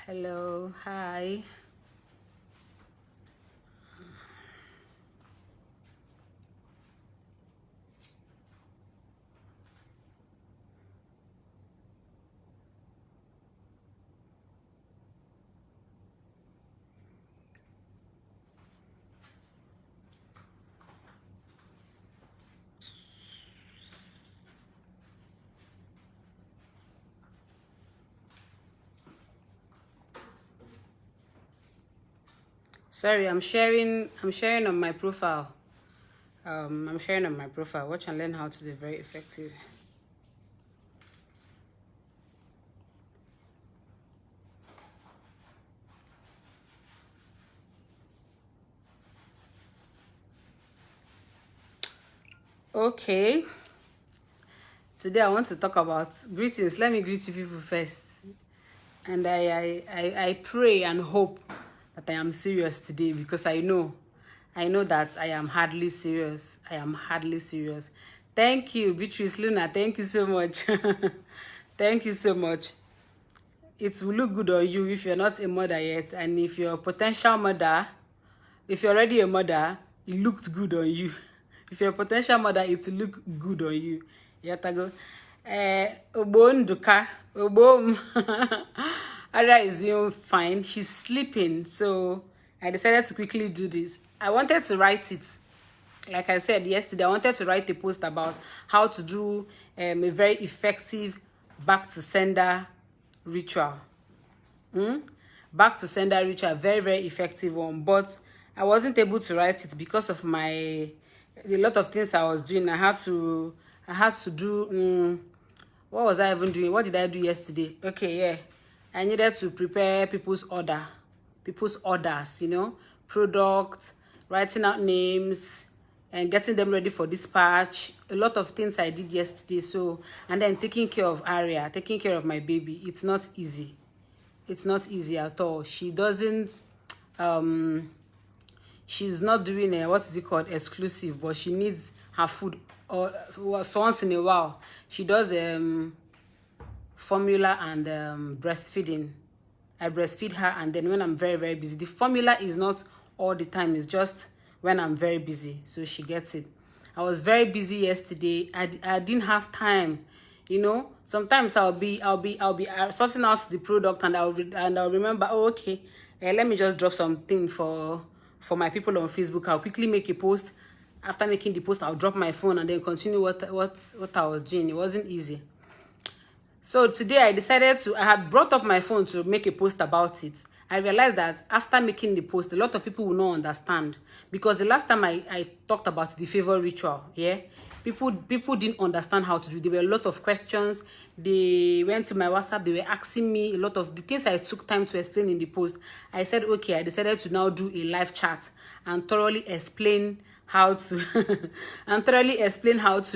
Hello, hi. Sorry, I'm sharing on my profile. I'm sharing on my profile. Watch and learn how to be very effective. Okay. Today I want to talk about greetings. Let me greet you people first. And I pray and hope that I am serious today because I know that I am hardly serious. I am hardly serious. Thank you, Beatrice Luna. Thank you so much. Thank you so much. It will look good on you if you're not a mother yet, and if you're a potential mother, if you're already a mother, it looked good on you. If you're a potential mother, it will look good on you. Yatago. Obonduka. Obom. Ada is doing fine. She's sleeping, so I decided to quickly do this. I wanted to write it. Like I said yesterday, I wanted to write a post about how to do a very effective back to sender ritual. Back to sender ritual, very, very effective one. But I wasn't able to write it because of a lot of things I was doing. I had to do, what was I even doing? What did I do yesterday? Okay, yeah. I needed to prepare people's orders, product, writing out names, and getting them ready for dispatch. A lot of things I did yesterday. So, and then taking care of Aria, taking care of my baby. It's not easy. It's not easy at all. She doesn't, she's not doing what is it called, exclusive, but she needs her food or so once in a while. She does formula and breastfeeding. I breastfeed her, and then when I'm very, very busy, the formula is not all the time, it's just when I'm very busy, so she gets it. I was very busy yesterday. I didn't have time. Sometimes I'll be sorting out the product, and I'll remember, oh, okay, let me just drop something for my people on Facebook. I'll quickly make a post. After making the post, I'll drop my phone and then continue what I was doing. It wasn't easy. So today I had brought up my phone to make a post about it. I realized that after making the post, a lot of people will not understand, because the last time I talked about the favor ritual, yeah, people didn't understand how to do it. There were a lot of questions. They went to my WhatsApp. They were asking me a lot of the things I took time to explain in the post. I said, okay, I decided to now do a live chat and thoroughly explain how to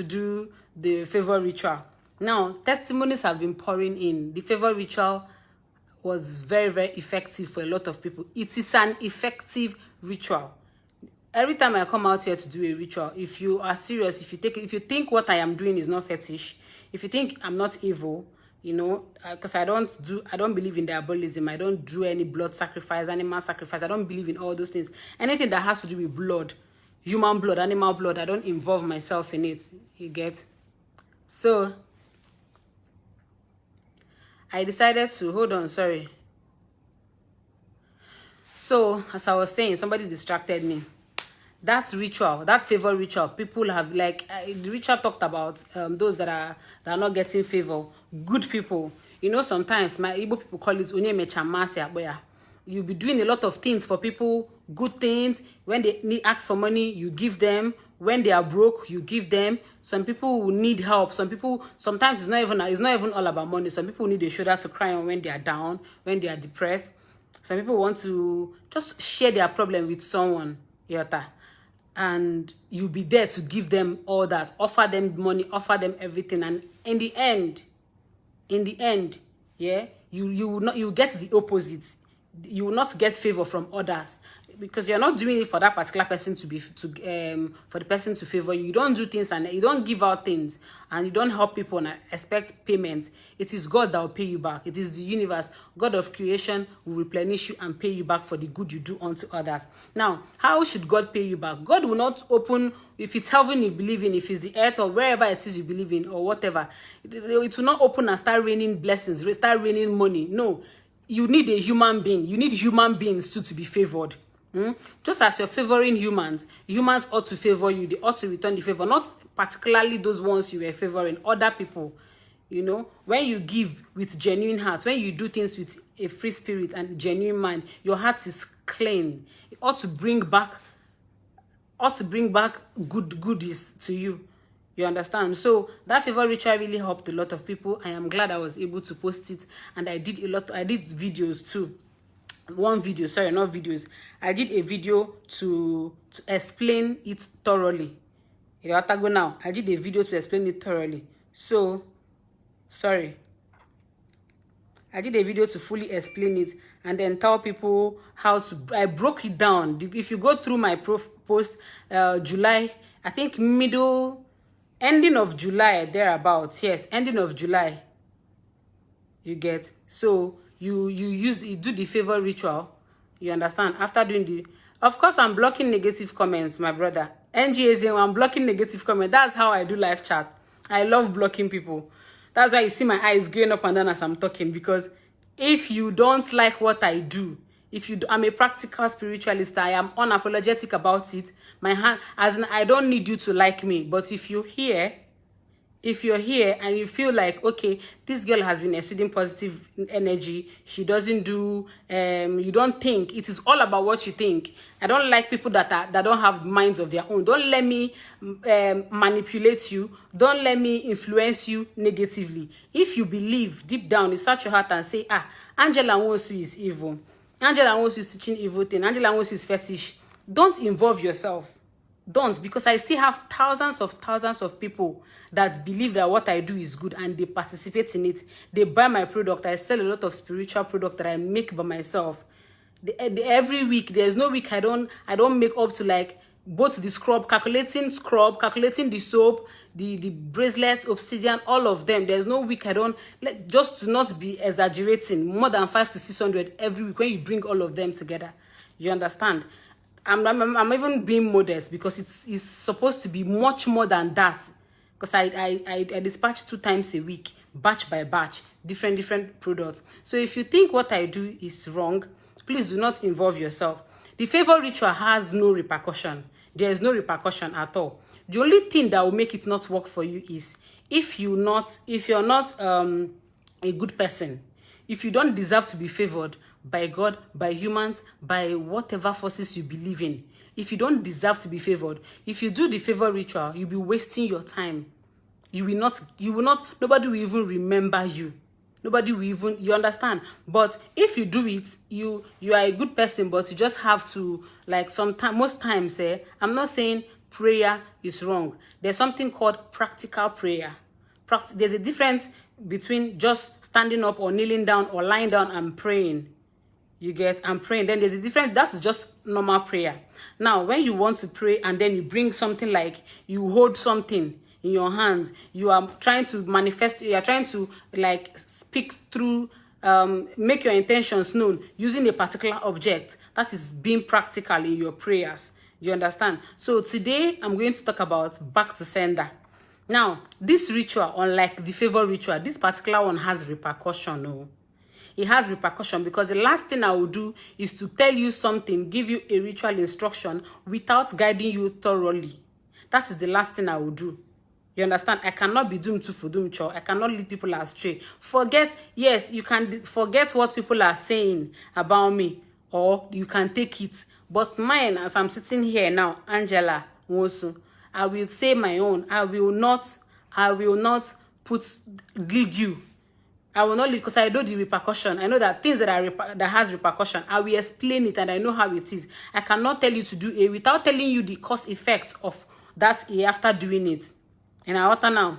do the favor ritual. Now, testimonies have been pouring in. The favor ritual was very, very effective for a lot of people. It is an effective ritual. Every time I come out here to do a ritual, if you are serious, if you think what I am doing is not fetish, if you think I'm not evil, because I don't believe in diabolism. I don't do any blood sacrifice, animal sacrifice. I don't believe in all those things. Anything that has to do with blood, human blood, animal blood, I don't involve myself in it. You get? So I decided to, hold on, sorry. So, as I was saying, somebody distracted me. That ritual, that favor ritual, people have, the ritual talked about those that are not getting favor. Good people. Sometimes my Igbo people call it Onye Mechamasi Aboya. You'll be doing a lot of things for people, good things. When they ask for money, you give them. When they are broke, you give them. Some people will need help. Some people, sometimes it's not even all about money. Some people need a shoulder to cry on when they are down, when they are depressed. Some people want to just share their problem with someone, Yota. And you'll be there to give them all that, offer them money, offer them everything. And in the end, yeah, you get the opposite. you will not get favor from others, because you're not doing it for that particular person to be for the person to favor you. You don't do things and you don't give out things, and you don't help people and expect payment. It is God that will pay you back. It is the universe, God of creation, will replenish you and pay you back for the good you do unto others. Now, how should God pay you back? God will not open, if it's heaven you believe in, if it's the earth or wherever it is you believe in or whatever, it will not open and start raining blessings, start raining money. No, you need a human being. You need human beings too to be favored. Just as you're favoring humans, humans ought to favor you. They ought to return the favor, not particularly those ones you were favoring, other people. You know, when you give with genuine heart, when you do things with a free spirit and genuine mind, your heart is clean. It ought to bring back good goodies to you. You understand? So that favor ritual really helped a lot of people. I am glad I was able to post it, and I did videos too. One video, sorry, not videos. I did a video to explain it thoroughly. You have to go now. I did a video to explain it thoroughly. So, sorry. I did a video to fully explain it and then tell people how to. I broke it down. If you go through my post, July, I think ending of July, thereabouts. Yes, ending of July. You get. So you do the favor ritual. You understand? After doing the, of course, I'm blocking negative comments, my brother. NGAZ, I'm blocking negative comments. That's how I do live chat. I love blocking people. That's why you see my eyes going up and down as I'm talking, because if you don't like what I do, I'm a practical spiritualist, I am unapologetic about it. My hand, as in, I don't need you to like me, but if you're here and you feel like, okay, this girl has been exuding positive energy, she doesn't do, you don't think, it is all about what you think. I don't like people that don't have minds of their own. Don't let me manipulate you. Don't let me influence you negatively. If you believe deep down, you search your heart and say, Angela Nwosu is evil. Angela Nwosu is teaching evil thing. Angela Nwosu is fetish. Don't involve yourself. Don't, because I still have thousands of people that believe that what I do is good and they participate in it. They buy my product. I sell a lot of spiritual product that I make by myself. Every week, there's no week I don't make up to like both the scrub, calculating the soap, the bracelets, obsidian, all of them. There's no week I don't, just to not be exaggerating, more than 500 to 600 every week when you bring all of them together. You understand? I'm even being modest, because it's supposed to be much more than that. Because I dispatch 2 times a week, batch by batch, different products. So if you think what I do is wrong, please do not involve yourself. The favor ritual has no repercussion. There is no repercussion at all. The only thing that will make it not work for you is if you're not a good person, if you don't deserve to be favored by God, by humans, by whatever forces you believe in. If you don't deserve to be favored, if you do the favor ritual, you'll be wasting your time. You will not, nobody will even remember you. Nobody will even, you understand? But if you do it, you are a good person, but you just have to, like most times, I'm not saying prayer is wrong. There's something called practical prayer. There's a difference between just standing up or kneeling down or lying down and praying. You get, and praying. Then there's a difference. That's just normal prayer. Now, when you want to pray and then you bring something, like you hold something in your hands, you are trying to manifest, you are trying to like speak through, make your intentions known using a particular object. That is being practical in your prayers. Do you understand? So today I'm going to talk about back to sender. Now, this ritual, unlike the favor ritual, this particular one has repercussion. No. It has repercussion, because the last thing I will do is to tell you something, give you a ritual instruction without guiding you thoroughly. That is the last thing I will do. You understand? I cannot be doomed to for doom cho. I cannot lead people astray. Yes, you can forget what people are saying about me, or you can take it. But mine, as I'm sitting here now, Angela Nwosu, I will say my own. I will not lead you. I will not lead, because I know the repercussion. I know that things that has repercussion, I will explain it and I know how it is. I cannot tell you to do A without telling you the cause effect of that A after doing it. And I water now.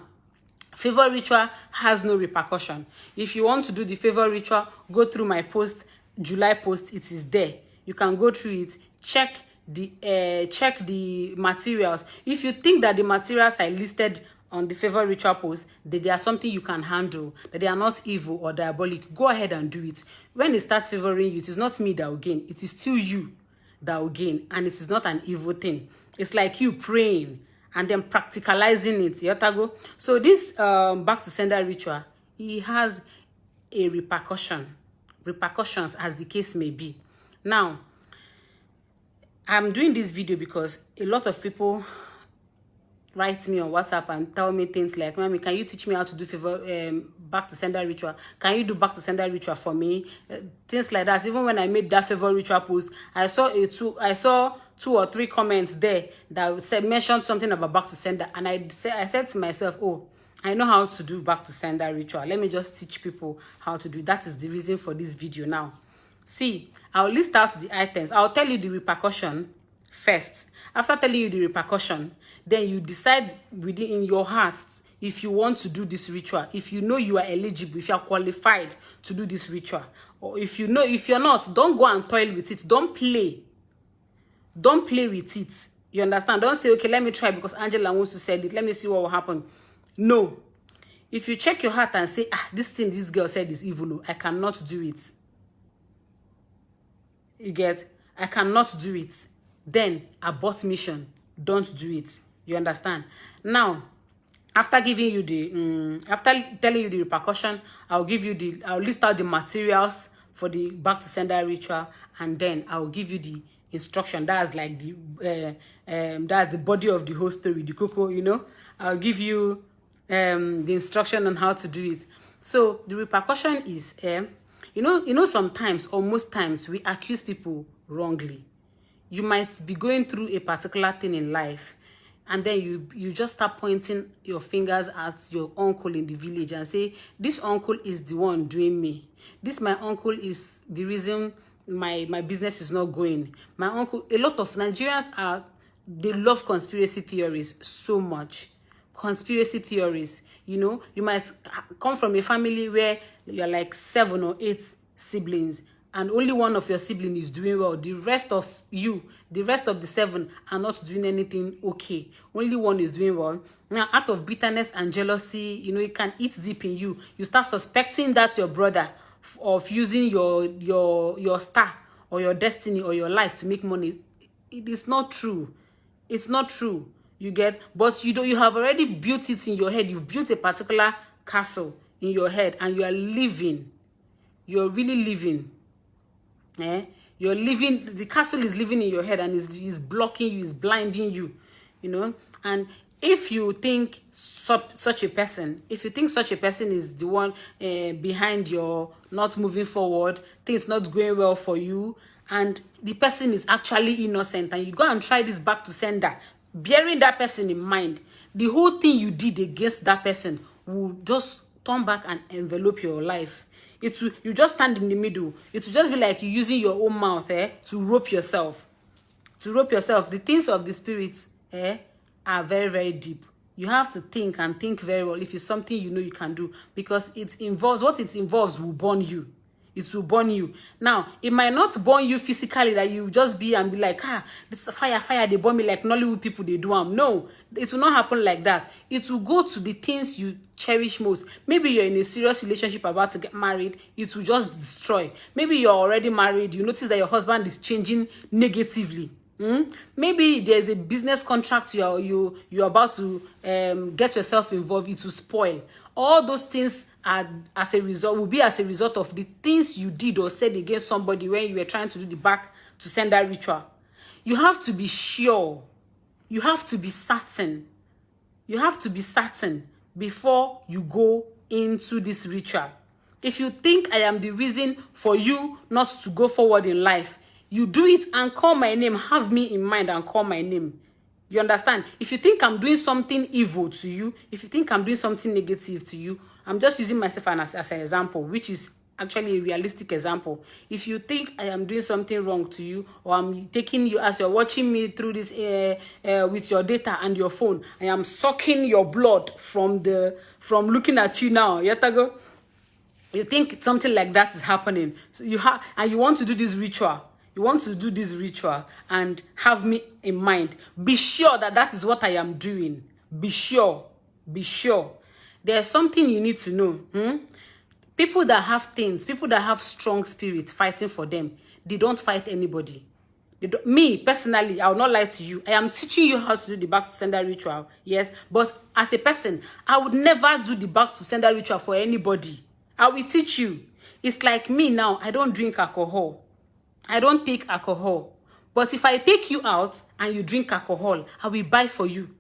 Favor ritual has no repercussion. If you want to do the favor ritual, go through my post. July post, it is there. You can go through it, check the materials. If you think that the materials are listed on the favor ritual post, that they are something you can handle, that they are not evil or diabolic, go ahead and do it. When it starts favoring you, it is not me that will gain, it is still you that will gain, and it is not an evil thing. It's like you praying and then practicalizing it. Yotago. So this back to sender ritual, it has a repercussions as the case may be. Now, I'm doing this video because a lot of people write me on WhatsApp and tell me things like, "Mommy, can you teach me how to do back to sender ritual? Can you do back to sender ritual for me?" Things like that. Even when I made that favor ritual post, I saw two or three comments there that mentioned something about back to sender, and I said to myself, "Oh, I know how to do back to sender ritual. Let me just teach people how to do it." That is the reason for this video now. See, I'll list out the items. I'll tell you the repercussion first. After telling you the repercussion, then you decide within your heart if you want to do this ritual, if you know you are eligible, if you are qualified to do this ritual. Or if you know, if you're not, don't go and toil with it. Don't play with it. You understand? Don't say, okay, let me try because Angela Nwosu said it, let me see what will happen. No. If you check your heart and say, this thing this girl said is evil, I cannot do it. You get? I cannot do it. Then abort mission. Don't do it. You understand? Now, after giving you the after telling you the repercussion, I'll list out the materials for the back to sender ritual, and then I'll give you the instruction. That's like that's the body of the whole story, the cocoa, you know. I'll give you the instruction on how to do it. So the repercussion is you know sometimes or most times we accuse people wrongly. You might be going through a particular thing in life, and then you just start pointing your fingers at your uncle in the village and say, this uncle is the one doing me. This my uncle is the reason my business is not going. My uncle, a lot of Nigerians they love conspiracy theories so much. Conspiracy theories, you know, you might come from a family where you're like 7 or 8 siblings, and only one of your siblings is doing well. The rest of the 7 are not doing anything okay. Only one is doing well. Now, out of bitterness and jealousy, you know, it can eat deep in you. You start suspecting that your brother of using your star or your destiny or your life to make money. It is not true. It's not true. You get? But you have already built it in your head. You've built a particular castle in your head, and you are living. You're really living. You're living, the castle is living in your head and is blocking you, is blinding you, you know. And if you think such a person is the one behind your not moving forward, things not going well for you, and the person is actually innocent, and you go and try this back to sender, bearing that person in mind, the whole thing you did against that person will just turn back and envelop your life. You just stand in the middle. It will just be like you using your own mouth to rope yourself. The things of the spirit are very, very deep. You have to think and think very well if it's something you know you can do, because what it involves will burn you. It will burn you. Now, it might not burn you physically, that you just be like, this fire, they burn me like Nollywood people, they do them. No, it will not happen like that. It will go to the things you cherish most. Maybe you're in a serious relationship about to get married, it will just destroy. Maybe you're already married, you notice that your husband is changing negatively. Maybe there's a business contract you're about to get yourself involved, it will spoil. All those things will be as a result of the things you did or said against somebody when you were trying to do the back to sender ritual. You have to be sure. You have to be certain. You have to be certain before you go into this ritual. If you think I am the reason for you not to go forward in life, you do it and call my name. Have me in mind and call my name. You understand? If you think I'm doing something evil to you, if you think I'm doing something negative to you, I'm just using myself as an example, which is actually a realistic example. If you think I am doing something wrong to you, or I'm taking you as you're watching me through this with your data and your phone, I am sucking your blood from looking at you now. Yetago. You think something like that is happening. So you have, and you want to do this ritual. You want to do this ritual and have me in mind. Be sure that that is what I am doing. Be sure. Be sure. There's something you need to know. People that have things, people that have strong spirits fighting for them, they don't fight anybody. Me, personally, I will not lie to you. I am teaching you how to do the back to sender ritual. Yes. But as a person, I would never do the back to sender ritual for anybody. I will teach you. It's like me now. I don't drink alcohol. I don't take alcohol. But if I take you out and you drink alcohol, I will buy for you.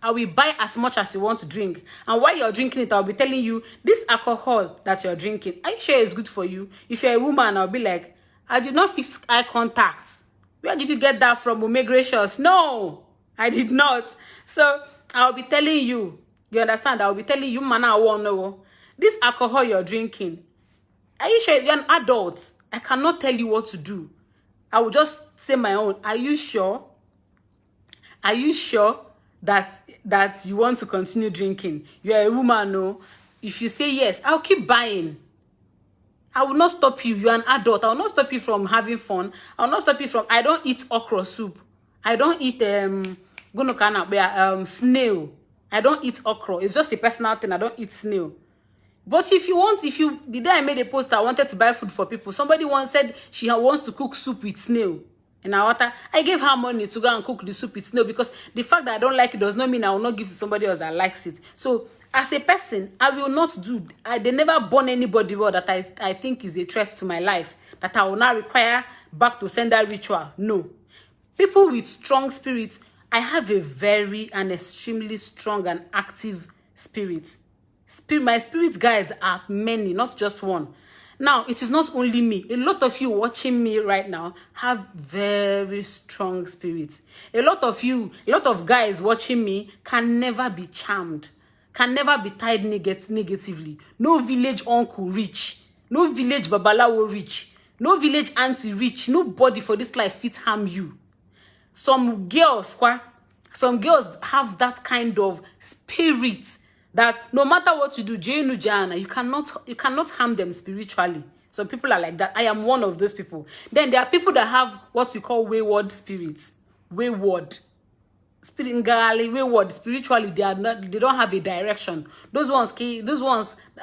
I will buy as much as you want to drink. And while you're drinking it, I'll be telling you, this alcohol that you're drinking, are you sure it's good for you? If you're a woman, I'll be like, I did not fix eye contact. Where did you get that from, Ome Gracious? No, I did not. So I'll be telling you, you understand? I'll be telling you, man, I won't know. This alcohol you're drinking, are you sure you're an adult? I cannot tell you what to do. I will just say my own. Are you sure? Are you sure that you want to continue drinking? You're a woman, no? If you say yes, I'll keep buying. I will not stop you. You're an adult. I will not stop you from having fun. I will not stop you from... I don't eat okra soup. I don't eat snail. I don't eat okra. It's just a personal thing. I don't eat snail. But if you want, the day I made a post, I wanted to buy food for people. Somebody once said she wants to cook soup with snail in our water. I gave her money to go and cook the soup with snail, because the fact that I don't like it does not mean I will not give to somebody else that likes it. So as a person, I will not do. They never born anybody well that I think is a threat to my life, that I will not require back to sender ritual. No. People with strong spirits, I have a very and extremely strong and active spirit. My spirit guides are many, not just one. Now, it is not only me. A lot of you watching me right now have very strong spirits. A lot of guys watching me can never be charmed, can never be tied negatively. No village uncle rich, no village babalawo rich, no village auntie rich. Nobody for this life fit harm you. Some girls have that kind of spirit that no matter what you do, you cannot harm them spiritually. Some people are like that. I am one of those people. Then there are people that have what we call wayward spirits. Wayward. Wayward. Spiritually, they don't have a direction. Those ones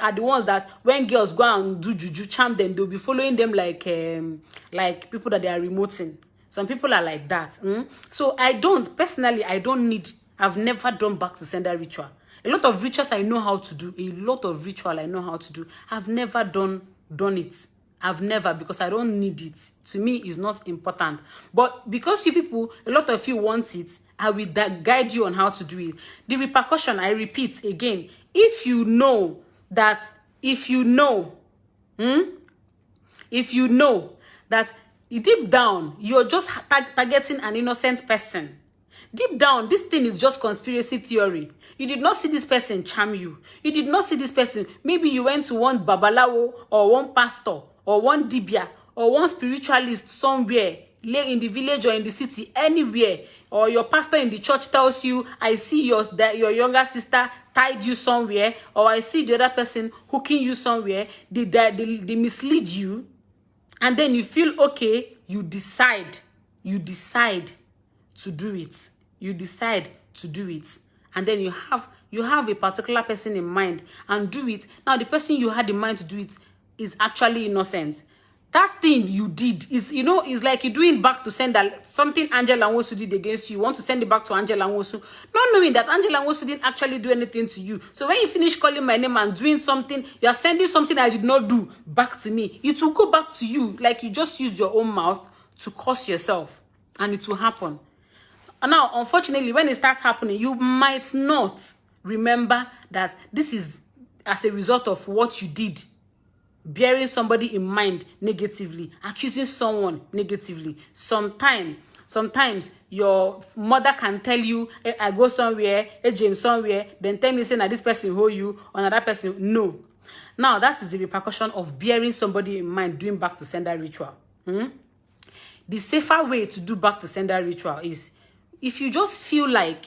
are the ones that when girls go and do juju, charm them, they'll be following them like people that they are remoting. Some people are like that. So I've never done back to sender ritual. A lot of rituals I know how to do. I've never done it. I've never, because I don't need it. To me, it's not important. But because you people, a lot of you want it, I will guide you on how to do it. The repercussion, I repeat again, if you know that deep down, you're just targeting an innocent person. Deep down, this thing is just conspiracy theory. You did not see this person charm you. You did not see this person. Maybe you went to one babalawo or one pastor or one dibia or one spiritualist somewhere, in the village or in the city, anywhere. Or your pastor in the church tells you, I see your younger sister tied you somewhere, or I see the other person hooking you somewhere. They mislead you. And then you feel okay, you decide to do it. You decide to do it. And then you have a particular person in mind and do it. Now, the person you had in mind to do it is actually innocent. That thing you did is, it's like you're doing back to send something Angela Nwosu did against you. You want to send it back to Angela Nwosu, not knowing that Angela Nwosu didn't actually do anything to you. So when you finish calling my name and doing something, you are sending something I did not do back to me. It will go back to you, like you just used your own mouth to curse yourself, and it will happen. And now, unfortunately, when it starts happening, you might not remember that this is as a result of what you did. Bearing somebody in mind negatively, accusing someone negatively. Sometimes your mother can tell you, hey, I go somewhere, hey, James somewhere, then tell me, say, now this person hold you, or another person. No. Now, that is the repercussion of bearing somebody in mind, doing back to sender ritual. The safer way to do back to sender ritual is, if you just feel like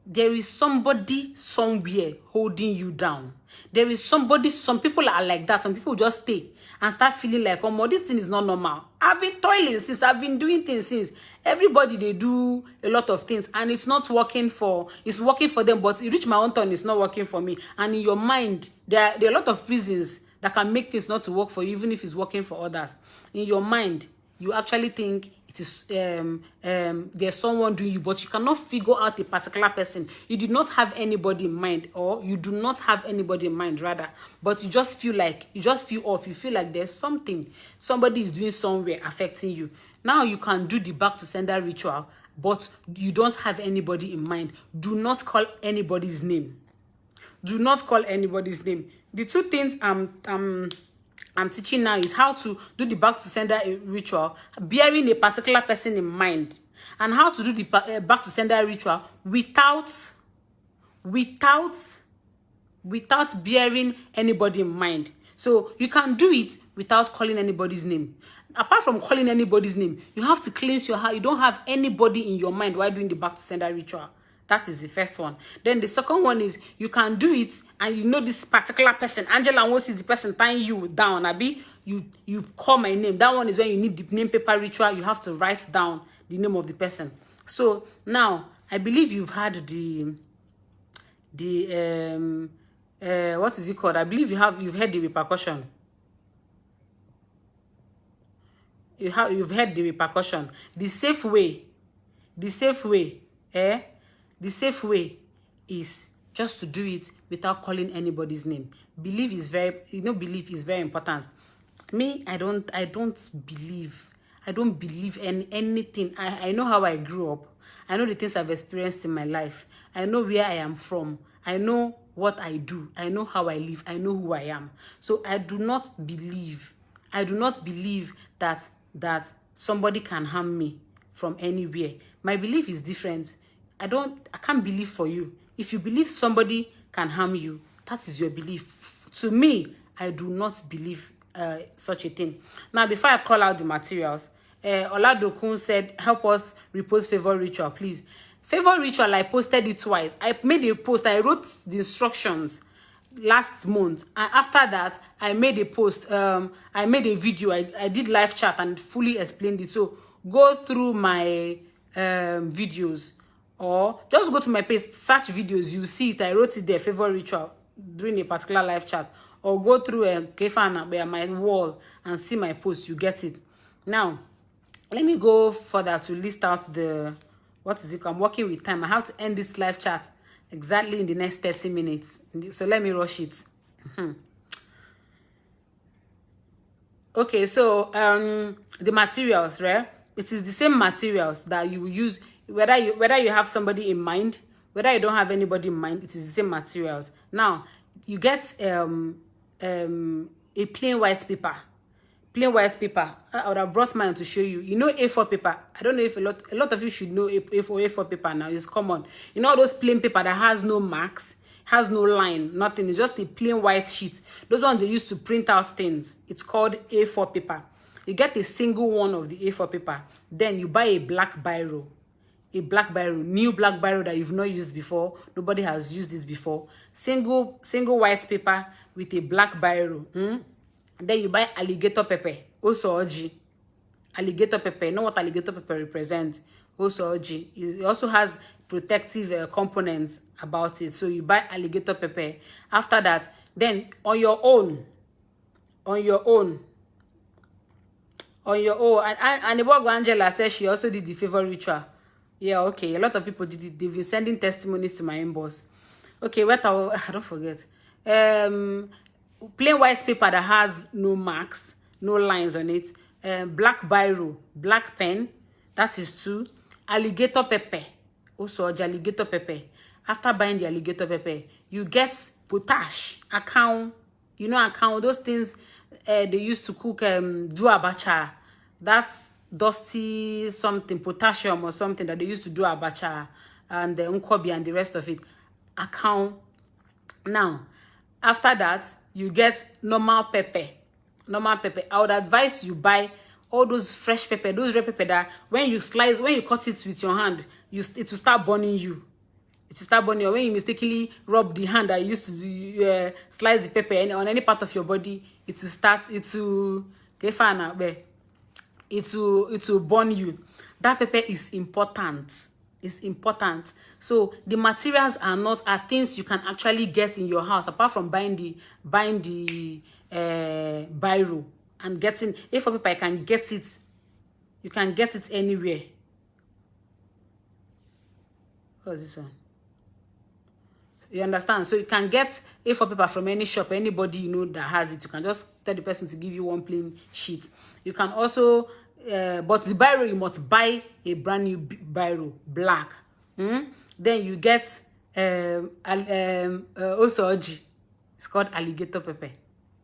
there is somebody somewhere holding you down. There is somebody, some people are like that. Some people just stay and start feeling like, oh, this thing is not normal. I've been toiling since, I've been doing things since. Everybody, they do a lot of things and it's not working for, it's working for them, but it reach my own turn, it's not working for me. And in your mind, there are a lot of reasons that can make things not to work for you, even if it's working for others. In your mind, you actually think it is there's someone doing you, but you cannot figure out a particular person. You did not have anybody in mind, or you do not have anybody in mind rather, but you just feel like, you just feel off. You feel like there's something, somebody is doing somewhere affecting you. Now you can do the back to sender ritual, but you don't have anybody in mind. Do not call anybody's name. Do not call anybody's name. The two things I'm teaching now is how to do the back to sender ritual, bearing a particular person in mind, and how to do the back to sender ritual without bearing anybody in mind. So you can do it without calling anybody's name. Apart from calling anybody's name, you have to cleanse your heart. You don't have anybody in your mind while doing the back to sender ritual. That is the first one. Then the second one is you can do it and you know this particular person. Angela Nwosu is the person tying you down. Abi, you call my name. That one is when you need the name paper ritual. You have to write down the name of the person. So now I believe you've had what is it called? I believe you've heard the repercussion. You've heard the repercussion. The safe way, the safe way is just to do it without calling anybody's name. Belief is very important. Me, I don't believe in anything. I know how I grew up. I know the things I've experienced in my life. I know where I am from. I know what I do. I know how I live. I know who I am. So I do not believe that somebody can harm me from anywhere. My belief is different. I can't believe for you. If you believe somebody can harm you, that is your belief. To me, I do not believe such a thing. Now, before I call out the materials, Oladokun said, help us repost favor ritual, please. Favor ritual, I posted it twice. I made a post. I wrote the instructions last month. And after that, I made a post. I made a video. I did live chat and fully explained it. So go through my videos. Or just go to my page, search videos, you see it. I wrote it there, favor ritual, during a particular live chat. Or go through my wall and see my post, you get it. Now, let me go further to list out what is it? I'm working with time. I have to end this live chat exactly in the next 30 minutes. So let me rush it. Okay, so the materials, right? It is the same materials that you will use. Whether you have somebody in mind, whether you don't have anybody in mind, it is the same materials. Now, you get a plain white paper. Plain white paper. I would have brought mine to show you. You know A4 paper. I don't know if a lot of you should know A4 paper now. It's common. You know those plain paper that has no marks, has no line, nothing. It's just a plain white sheet. Those ones they use to print out things. It's called A4 paper. You get a single one of the A4 paper. Then you buy a black biro. A black biro, new black biro that you've not used before. Nobody has used this before. Single white paper with a black biro. Then you buy alligator pepper. Also OG. Alligator pepper. You know what alligator pepper represents? Also OG. It also has protective components about it. So you buy alligator pepper. After that, then on your own. And Nwosu Angela says she also did the favor ritual. Yeah, okay. A lot of people did it. They've been sending testimonies to my inbox. Okay, I don't forget. Plain white paper that has no marks, no lines on it. Black biro, black pen. That is 2. Alligator pepper. Also, alligator pepper. After buying the alligator pepper, you get potash, account. You know, account. Those things they used to cook do abacha. That's dusty something, potassium or something that they used to do abacha and the unkobi and the rest of it. Account. Now, after that, you get normal pepper. Normal pepper. I would advise you buy all those fresh pepper, those red pepper that when you cut it with your hand, it will start burning you. It will start burning. Or when you mistakenly rub the hand that you used to slice the pepper on any part of your body, it will start, it will burn you. That pepper is important. It's important. So the materials are things you can actually get in your house, apart from buying the biro and getting A4 paper. You can get it anywhere. What's this one? You understand? So you can get A4 paper from any shop, anybody you know that has it. You can just tell the person to give you one plain sheet. You can also, but the biro, you must buy a brand new biro, black. Then you get osoji. It's called alligator pepper.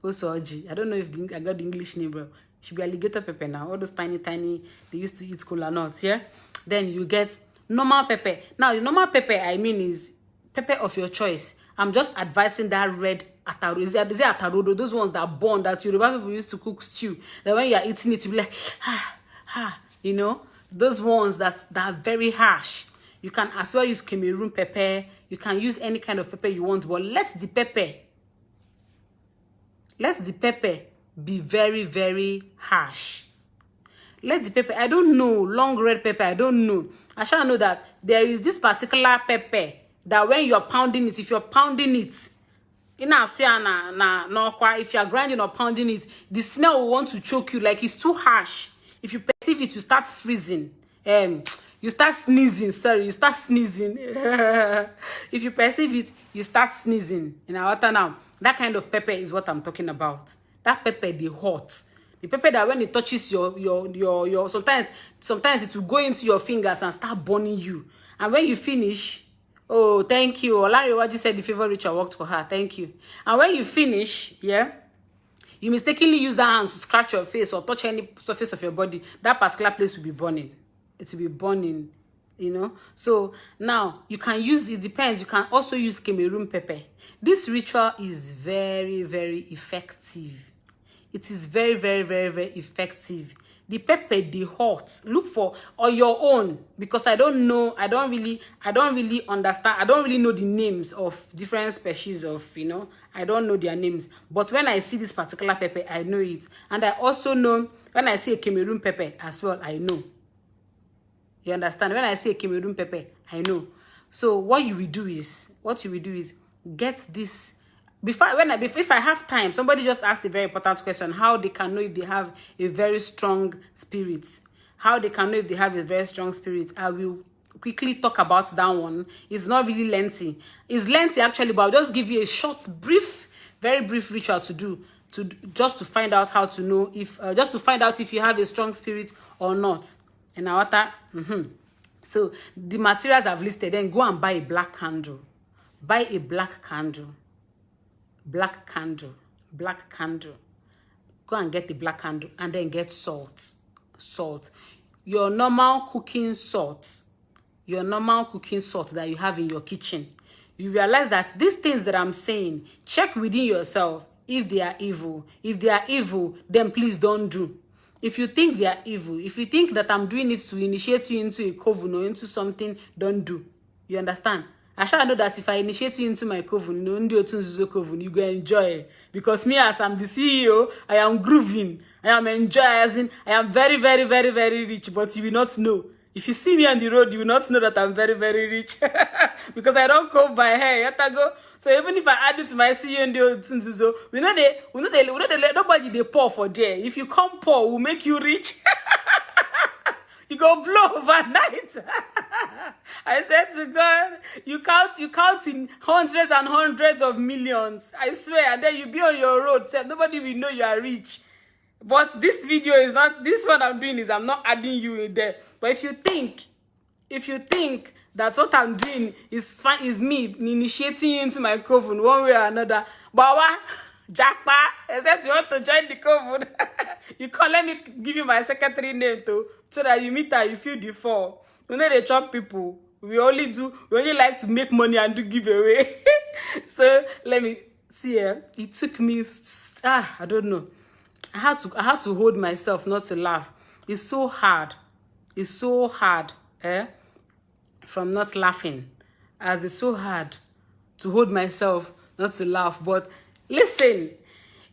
Osoji. I don't know if I got the English name, bro. It should be alligator pepper now. All those tiny, they used to eat cola nuts, yeah? Then you get normal pepper. Now, the normal pepper, I mean, is pepper of your choice. I'm just advising that red ataro. Is it atarodo? Those ones that burn, that Yoruba people used to cook stew. That when you are eating it, you be like, you know? Those ones that are very harsh. You can as well use Cameroon pepper. You can use any kind of pepper you want, but let the pepper be very, very harsh. Let the pepper, I don't know, long red pepper, I don't know. I shall know that there is this particular pepper that when you're pounding it, if you're pounding it, if you're grinding or pounding it, the smell will want to choke you, like it's too harsh. If you perceive it, you start freezing. You start sneezing, sorry, you start sneezing. If you perceive it, you start sneezing. In our water now, that kind of pepper is what I'm talking about. That pepper, the hot. The pepper that when it touches your sometimes it will go into your fingers and start burning you. And when you finish, oh, thank you. Olari, what you said, the favorite ritual worked for her. Thank you. And when you finish, yeah, you mistakenly use that hand to scratch your face or touch any surface of your body, that particular place will be burning. It will be burning, you know. So now you can use, it depends. You can also use Cameroon pepper. This ritual is very, very effective. It is very, very, very, very effective. The pepper, the hot, look for on your own, because I don't know, I don't really understand, I don't really know the names of different species of, you know, I don't know their names. But when I see this particular pepper, I know it. And I also know when I see a Cameroon pepper as well, I know. You understand? When I say Cameroon pepper, I know. So what you will do is get this. If I have time, somebody just asked a very important question: how they can know if they have a very strong spirit. How they can know if they have a very strong spirit. I will quickly talk about that one. It's not really lengthy. It's lengthy actually, but I'll just give you a short, very brief ritual to do just to find out how to know if you have a strong spirit or not. And now So the materials I've listed, then go and buy a black candle. Buy a black candle. Black candle. Go and get the black candle and then get salt. Your normal cooking salt. That you have in your kitchen. You realize that these things that I'm saying, check within yourself if they are evil. If they are evil, then please don't do. If you think they are evil, if you think that I'm doing it to initiate you into a coven or into something, don't do. You understand? I shall know that if I initiate you into my coven, you go enjoy. Because me, as I'm the CEO, I am grooving. I am enjoying. I am very, very, very, very rich, but you will not know. If you see me on the road, you will not know that I'm very, very rich. Because I don't comb my hair. So even if I add it to my CEO and we know nobody they pour for there. If you come poor, we'll make you rich. You go blow overnight. I said to God, you count in hundreds and hundreds of millions. I swear, and then you be on your road. So nobody will know you are rich. But this video is not, this one I'm doing is I'm not adding you in there. But if you think that what I'm doing is fine, is me initiating you into my coven one way or another, Bawa, Jackpa, except you want to join the coven, you can't let me give you my secretary name too, so that you meet her, you feel the fall. You know they chop people. We only like to make money and do giveaway. So let me see here. It took me, I don't know. I had to hold myself not to laugh. It's so hard. From not laughing. as it's so hard to hold myself not to laugh. But listen,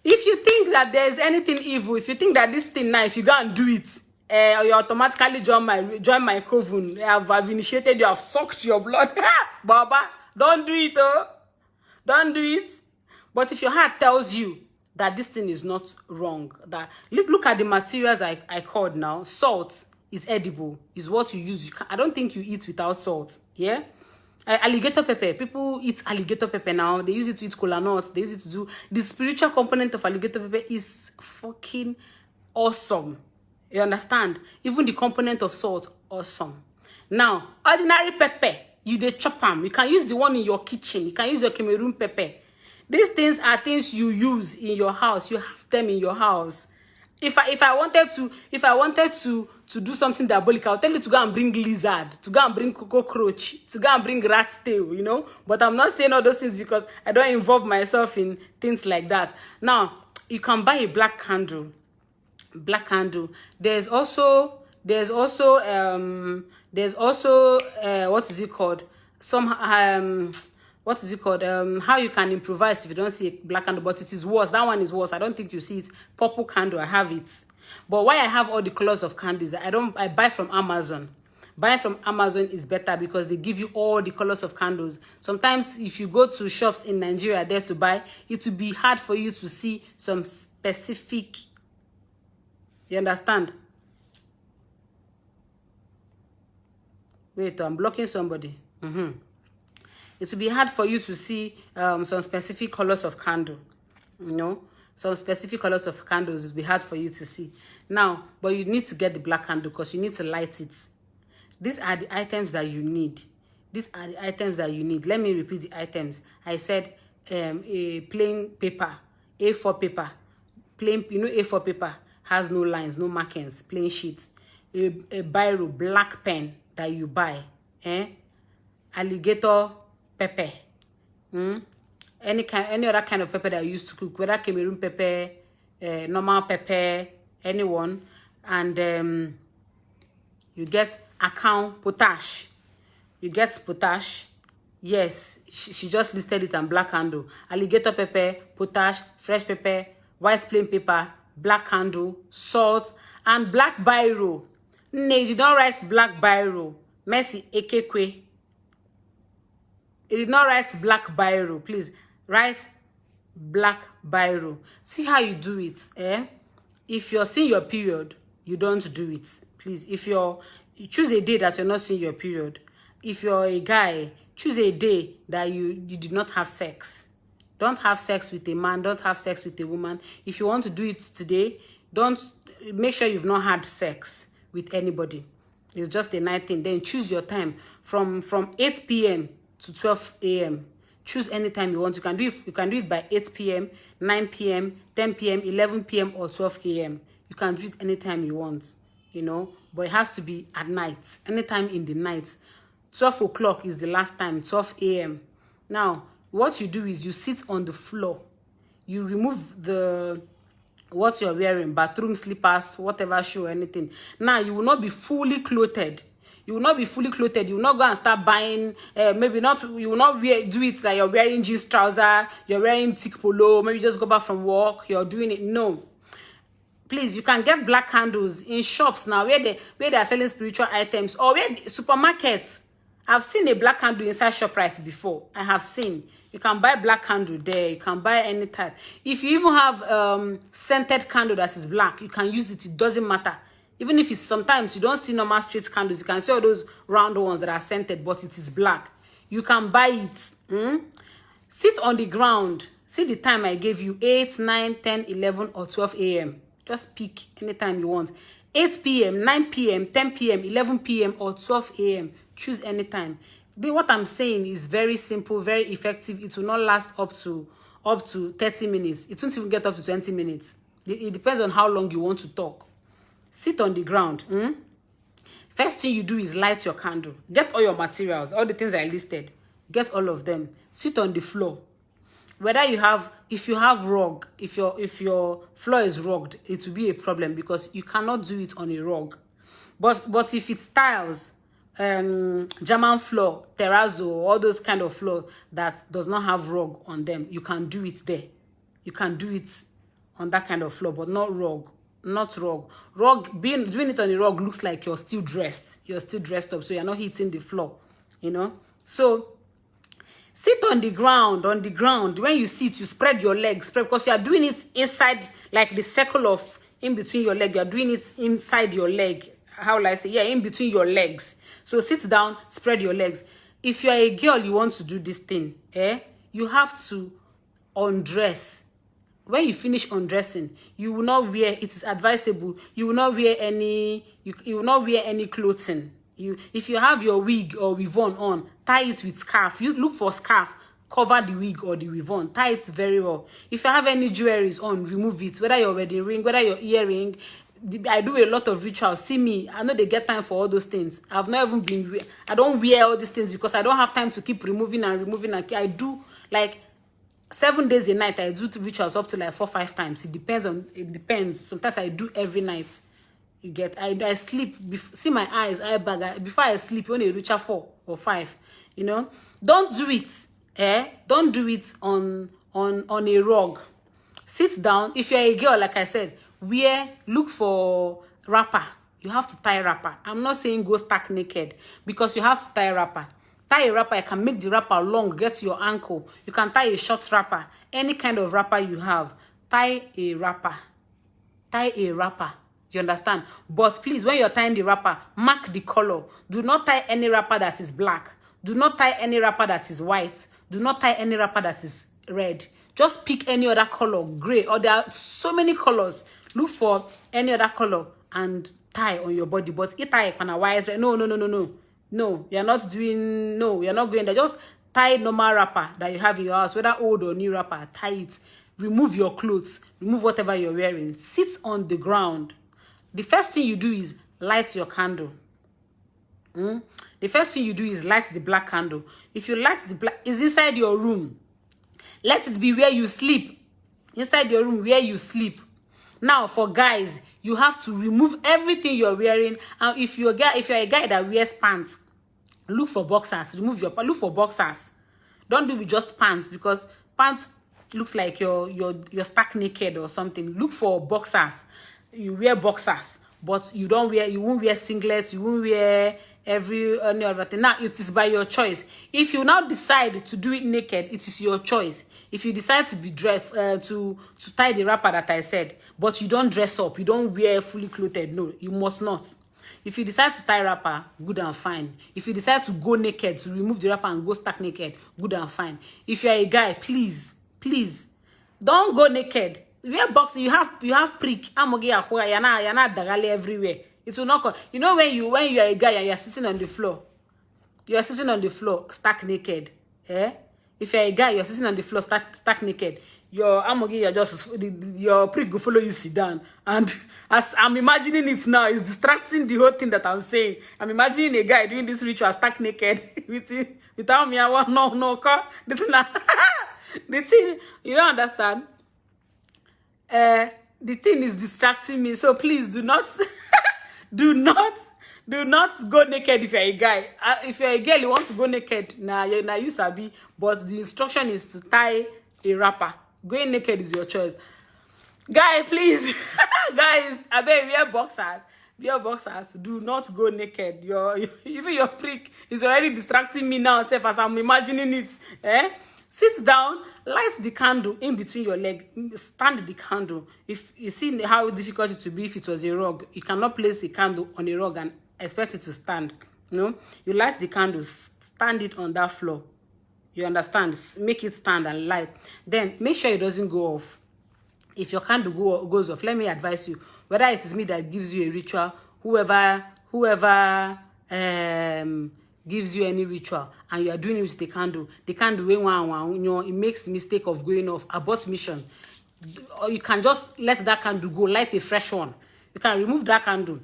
if you think that there's anything evil, if you think that this thing now, if you go and do it, you automatically join my coven. I've initiated you, I've sucked your blood. Baba, don't do it, oh. Don't do it. But if your heart tells you that this thing is not wrong, that look at the materials I called now. Salt is edible, is what you use. I don't think you eat without salt. Yeah. Alligator pepper. People eat alligator pepper now. They use it to eat kola nuts. They use it to do the spiritual component of alligator pepper is fucking awesome. You understand? Even the component of salt, awesome. Now, ordinary pepper, you dey chop am. You can use the one in your kitchen. You can use your Cameroon pepper. These things are things you use in your house. You have them in your house. If I wanted to do something diabolical, I'll tell you to go and bring lizard, to go and bring cockroach, to go and bring rat's tail, you know. But I'm not saying all those things because I don't involve myself in things like that. Now, you can buy a black candle. Black candle. There's also what is it called? What is it called? How you can improvise if you don't see a black candle, but it is worse. That one is worse. I don't think you see it. Purple candle, I have it. But why I have all the colors of candles, I buy from Amazon. Buying from Amazon is better because they give you all the colors of candles. Sometimes if you go to shops in Nigeria there to buy, it will be hard for you to see some specific. You understand? Wait, I'm blocking somebody. It will be hard for you to see some specific colors of candle. You know, some specific colors of candles will be hard for you to see. Now, but you need to get the black candle because you need to light it. These are the items that you need. These are the items that you need. Let me repeat the items. I said a plain paper, A4 paper. Plain, you know, A4 paper has no lines, no markings, plain sheet. A biro, black pen that you buy. Alligator pepper. Any other kind of pepper that you used to cook, whether Cameroon pepper, normal pepper, anyone. And you get account potash. You get potash. Yes, she just listed it on black candle. Alligator pepper, potash, fresh pepper, white plain paper, black candle, salt, and black biro. No, you don't write black biro. Mercy Ekekwe. It did not write black biro. Please write black biro. See how you do it. If you're seeing your period, you don't do it. Please, if you choose a day that you're not seeing your period. If you're a guy, choose a day that you did not have sex. Don't have sex with a man. Don't have sex with a woman. If you want to do it today, don't make sure you've not had sex with anybody. It's just a night thing. Then choose your time from 8 p.m. to 12 a.m. Choose any time you want. You can do it by 8 p.m., 9 p.m., 10 p.m., 11 p.m., or 12 a.m. You can do it anytime you want, you know, but it has to be at night, anytime in the night. 12 o'clock is the last time, 12 a.m. Now, what you do is you sit on the floor. You remove what you're wearing, bathroom slippers, whatever shoe, anything. Now, you will not be fully clothed. You will not be fully clothed. You will not go and start buying, maybe not, you will not do it like you're wearing jeans trouser, you're wearing thick polo, maybe just go back from work, you're doing it. No. Please, you can get black candles in shops now where they are selling spiritual items, or where supermarkets. I've seen a black candle inside ShopRite before. I have seen. You can buy black candle there. You can buy any type. If you even have scented candle that is black, you can use it. It doesn't matter. Even if it's sometimes you don't see normal straight candles, you can see all those round ones that are scented, but it is black. You can buy it. Sit on the ground. See the time I gave you, 8, 9, 10, 11, or 12 a.m. Just pick anytime you want. 8 p.m., 9 p.m., 10 p.m., 11 p.m., or 12 a.m. Choose any time. What I'm saying is very simple, very effective. It will not last up to 30 minutes. It won't even get up to 20 minutes. It depends on how long you want to talk. Sit on the ground. First thing you do is light your candle. Get all your materials, all the things I listed. Get all of them. Sit on the floor. Whether if you have rug, if your floor is rugged, it will be a problem because you cannot do it on a rug. But if it's tiles, German floor, terrazzo, all those kind of floor that does not have rug on them, you can do it there. You can do it on that kind of floor, but not rug. Not rug. Doing it on a rug looks like you're still dressed. You're still dressed up, so you're not hitting the floor, you know. So sit on the ground. On the ground, when you sit, you spread your legs. Spread, because you are doing it inside, like the circle of in between your leg. You are doing it inside your leg. How will I say? Yeah, in between your legs. So sit down, spread your legs. If you are a girl, you want to do this thing, you have to undress. When you finish undressing, you will not wear, it is advisable, you will not wear any, you will not wear any clothing. If you have your wig or weave-on on, tie it with scarf. You look for scarf, cover the wig or the weave-on, tie it very well. If you have any jewelries on, remove it, whether your wedding ring, whether your earring. I do a lot of rituals. See me, I know they get time for all those things. I've not even been, I don't wear all these things because I don't have time to keep removing and removing. I do like 7 days a night. I do rituals up to like 4-5 times. It depends. Sometimes I do every night. You get, I sleep, see my eyes, eye bag, before I sleep, only reach 4 or 5, you know. Don't do it, don't do it on a rug. Sit down. If you're a girl, like I said, look for wrapper. You have to tie wrapper. I'm not saying go stark naked, because you have to tie wrapper. Tie a wrapper. You can make the wrapper long, get to your ankle. You can tie a short wrapper. Any kind of wrapper you have, tie a wrapper. Tie a wrapper. You understand? But please, when you're tying the wrapper, mark the color. Do not tie any wrapper that is black. Do not tie any wrapper that is white. Do not tie any wrapper that is red. Just pick any other color, gray, or there are so many colors. Look for any other color and tie on your body. But it tie on a wire. No, you're not doing, no, you're not going there. Just tie normal wrapper that you have in your house, whether old or new wrapper, tie it. Remove your clothes, remove whatever you're wearing. Sit on the ground. The first thing you do is light your candle. The first thing you do is light the black candle. If you light the black, it's inside your room. Let it be where you sleep. Inside your room where you sleep. Now, for guys, you have to remove everything you're wearing. And if you're a guy that wears pants, look for boxers. Look for boxers. Don't do with just pants, because pants looks like you're stark naked or something. Look for boxers. You wear boxers, but you won't wear singlets. You won't wear any other thing. Now, it is by your choice. If you now decide to do it naked, it is your choice. If you decide to be dressed, to tie the wrapper that I said, but you don't dress up, you don't wear fully clothed, no, you must not. If you decide to tie wrapper, good and fine. If you decide to go naked, to remove the wrapper and go stark naked, good and fine. If you're a guy, please, don't go naked. Wear boxing. You have prick. You're not dagale everywhere. It will not come. You know when you are a guy and you're sitting on the floor. You're sitting on the floor, stark naked. If you're a guy, you're sitting on the floor, stark naked. Your prick will follow you sit down. And as I'm imagining it now, it's distracting the whole thing that I'm saying. I'm imagining a guy doing this ritual stark naked without me. I want no. The thing, you don't understand. The thing is distracting me, so please do not do not go naked if you're a guy. If you're a girl, you want to go naked, nah you sabi, but the instruction is to tie a wrapper. Going naked is your choice. Guy, please. Guys, I bet wear boxers. Do not go naked. Even your prick is already distracting me now, as I'm imagining it. Sit down, light the candle in between your leg, stand the candle. If you see how difficult it would be if it was a rug, you cannot place a candle on a rug and expect it to stand. No, you light the candle, stand it on that floor. You understand? Make it stand and light. Then make sure it doesn't go off. If your candle goes off, let me advise you, whether it is me that gives you a ritual, whoever gives you any ritual, and you are doing it with the candle it makes the mistake of going off, abort mission. Or you can just let that candle go, light a fresh one. You can remove that candle,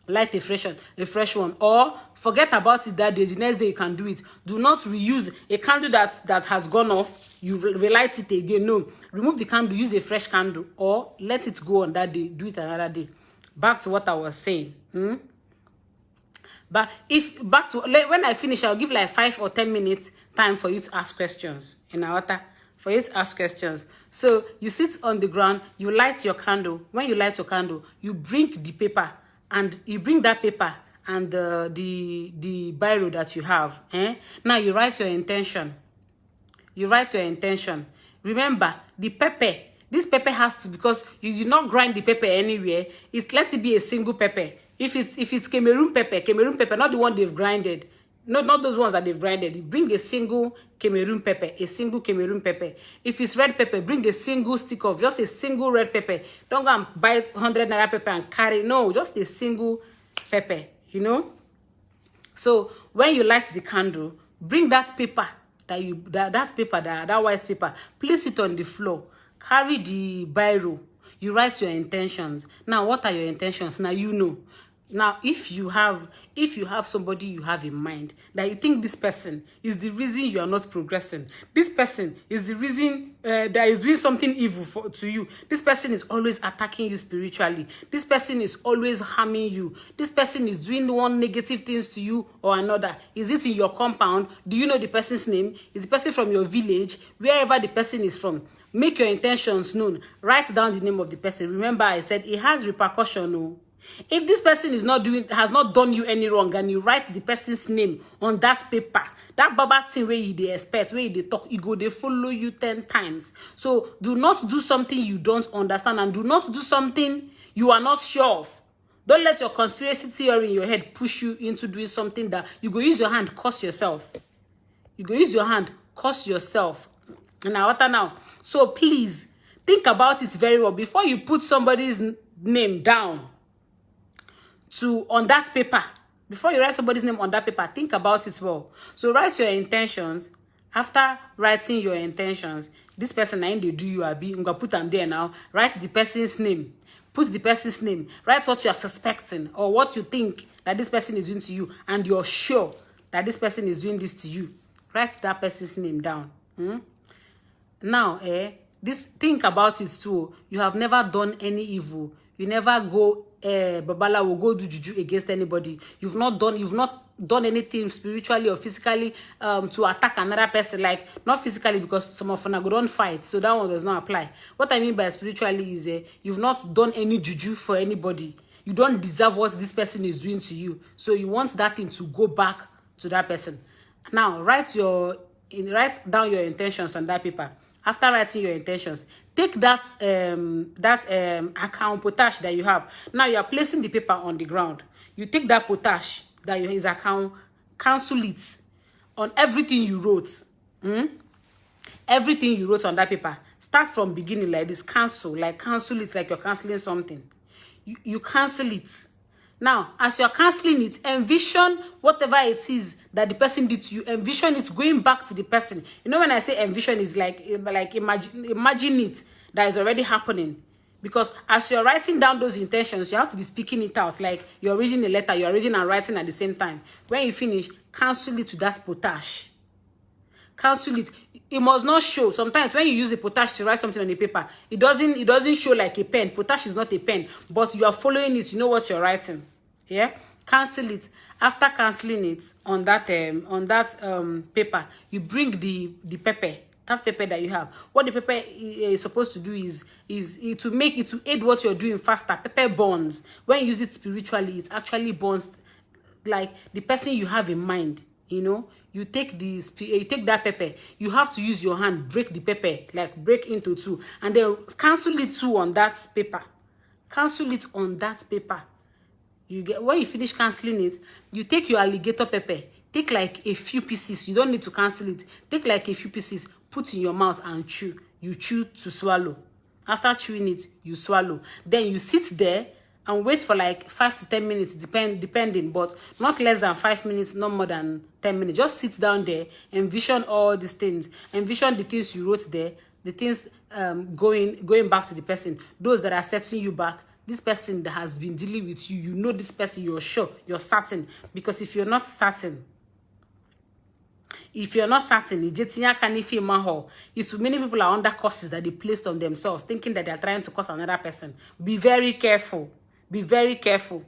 light a fresh one, or forget about it that day. The next day you can do it. Do not reuse a candle that has gone off. You relight it again. No, remove the candle, use a fresh candle, or let it go on that day. Do it another day. Back to what I was saying. But if back to when I finish, I'll give like 5 or 10 minutes time for you to ask questions in our water. For you to ask questions. So you sit on the ground, you light your candle. When you light your candle, you bring the paper, and you bring that paper and the biro that you have. Now you write your intention. You write your intention. Remember, the pepper. This pepper has to, because you did not grind the pepper anywhere. Let it be a single pepper. If it's Cameroon pepper, not the one they've grinded. Not those ones that they've grinded. You bring a single Cameroon pepper, If it's red pepper, bring a single stick of just a single red pepper. Don't go and buy 100 naira pepper and carry. No, just a single pepper, So when you light the candle, bring that paper that white paper, place it on the floor. Carry the biro. You write your intentions. Now, what are your intentions? Now Now, if you have somebody you have in mind that you think this person is the reason you are not progressing, this person is the reason that is doing something evil to you, this person is always attacking you spiritually, this person is always harming you, this person is doing one negative things to you or another. Is it in your compound? Do you know the person's name? Is the person from your village? Wherever the person is from, make your intentions known. Write down the name of the person. Remember, I said it has repercussion. No. If this person has not done you any wrong, and you write the person's name on that paper, that baba thing where you dey expect, where you dey talk, they follow you 10 times. So do not do something you don't understand, and do not do something you are not sure of. Don't let your conspiracy theory in your head push you into doing something that you go use your hand, curse yourself. You go use your hand, curse yourself. Now. So please think about it very well before you put somebody's name down on that paper. Before you write somebody's name on that paper, think about it well. So write your intentions. After writing your intentions, this person they do you are I'm gonna put them there now. Write the person's name. Put the person's name. Write what you are suspecting or what you think that this person is doing to you, and you're sure that this person is doing this to you. Write that person's name down. Now, think about it too. You have never done any evil. You never go Babala will go do juju against anybody. You've not done anything spiritually or physically to attack another person. Like, not physically, because some of them don't fight, so that one does not apply. What I mean by spiritually is you've not done any juju for anybody. You don't deserve what this person is doing to you, so you want that thing to go back to that person. Now write down your intentions on that paper. After writing your intentions, take that account potash that you have. Now you are placing the paper on the ground. You take that potash that is account, cancel it on everything you wrote. Everything you wrote on that paper. Start from beginning like this. Cancel it like you're canceling something. You cancel it. Now, as you're canceling it, envision whatever it is that the person did to you. Envision it going back to the person. You know, when I say envision, is like imagine it that is already happening. Because as you're writing down those intentions, you have to be speaking it out. Like you're reading a letter, you're reading and writing at the same time. When you finish, cancel it with that potash. Cancel it. It must not show. Sometimes when you use a potash to write something on a paper, it doesn't show like a pen. Potash is not a pen, but you are following it. You know what you're writing. Yeah. Cancel it. After canceling it on that paper, you bring the pepper. That pepper that you have. What the pepper is supposed to do is to aid what you're doing faster. Pepper burns. When you use it spiritually, it actually burns like the person you have in mind. You know, you take that pepper. You have to use your hand, break the pepper, like break into two, and then cancel it too on that paper. Cancel it on that paper. When you finish canceling it, you take your alligator pepper. Take like a few pieces. You don't need to cancel it. Take like a few pieces, put in your mouth and chew. You chew to swallow. After chewing it, you swallow. Then you sit there and wait for like 5 to 10 minutes, depending, but not less than 5 minutes, not more than 10 minutes. Just sit down there, envision all these things. Envision the things you wrote there, the things going back to the person, those that are setting you back. This person that has been dealing with you, you know this person, you're sure, you're certain. Because if you're not certain, it's many people are under curses that they placed on themselves, thinking that they're trying to curse another person. Be very careful. Be very careful.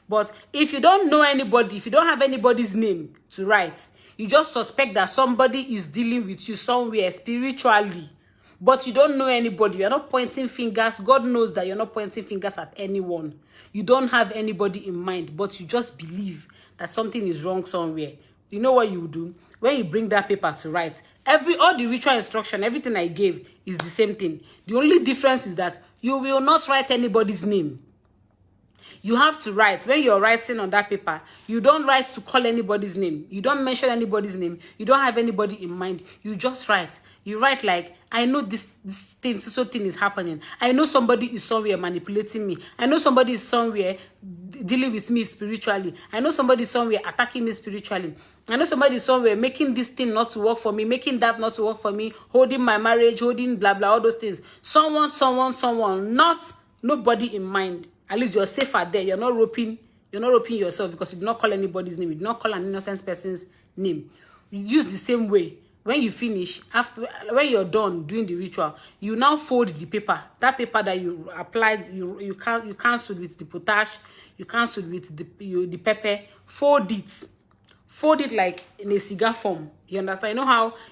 But if you don't know anybody, if you don't have anybody's name to write, you just suspect that somebody is dealing with you somewhere spiritually, but you don't know anybody. You're not pointing fingers. God knows that you're not pointing fingers at anyone. You don't have anybody in mind, but you just believe that something is wrong somewhere. You know what you do? When you bring that paper to write, all the ritual instruction, everything I gave is the same thing. The only difference is that you will not write anybody's name. You have to write. When you're writing on that paper, you don't write to call anybody's name. You don't mention anybody's name. You don't have anybody in mind. You just write. You write like, I know this thing, so thing is happening. I know somebody is somewhere manipulating me. I know somebody is somewhere dealing with me spiritually. I know somebody is somewhere attacking me spiritually. I know somebody is somewhere making this thing not to work for me, making that not to work for me, holding my marriage, holding blah, blah, all those things. Someone, not nobody in mind. At least you're safer there. You're not roping yourself because you did not call anybody's name. You did not call an innocent person's name. You use the same way. When you finish, when you're done doing the ritual, you now fold the paper. That paper that you applied, you canceled with the potash, you canceled with the pepper. Fold it like in a cigar form. You understand?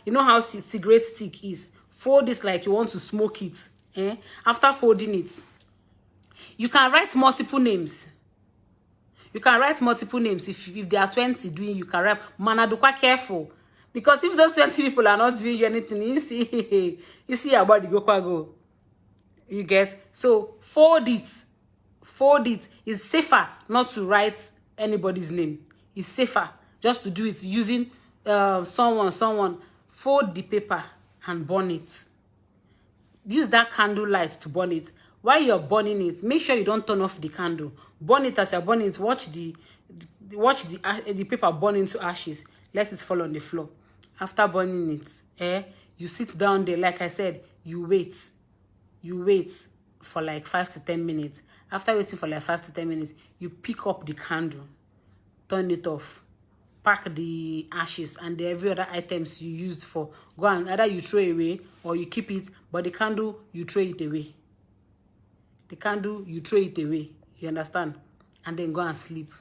You know how cigarette stick is. Fold it like you want to smoke it. After folding it, you can write multiple names. You can write multiple names. If there are 20 doing, you can write. Manadukwa careful. Because if those 20 people are not doing you anything, you see about the go. You get? So fold it. Fold it. It's safer not to write anybody's name. It's safer just to do it using someone. Fold the paper and burn it. Use that candle light to burn it. While you're burning it, make sure you don't turn off the candle. Burn it as you're burning it. Watch the paper burn into ashes. Let it fall on the floor. After burning it, you sit down there. Like I said, you wait. You wait for like 5 to 10 minutes. After waiting for like 5 to 10 minutes, you pick up the candle, turn it off, pack the ashes and every other items you used for. Go and either you throw away or you keep it, but the candle, you throw it away. The candle, you throw it away. You understand? And then go and sleep.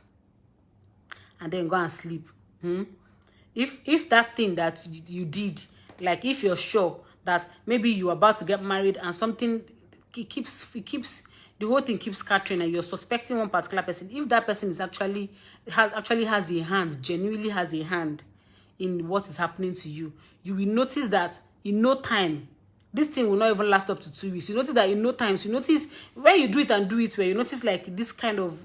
And then go and sleep. If that thing that you did, like if you're sure that maybe you're about to get married and something, the whole thing keeps scattering and you're suspecting one particular person, if that person is actually has a hand, genuinely has a hand in what is happening to you, you will notice that in no time, this thing will not even last up to 2 weeks. You notice that in no time, so you notice when you do it and do it well, you notice like this kind of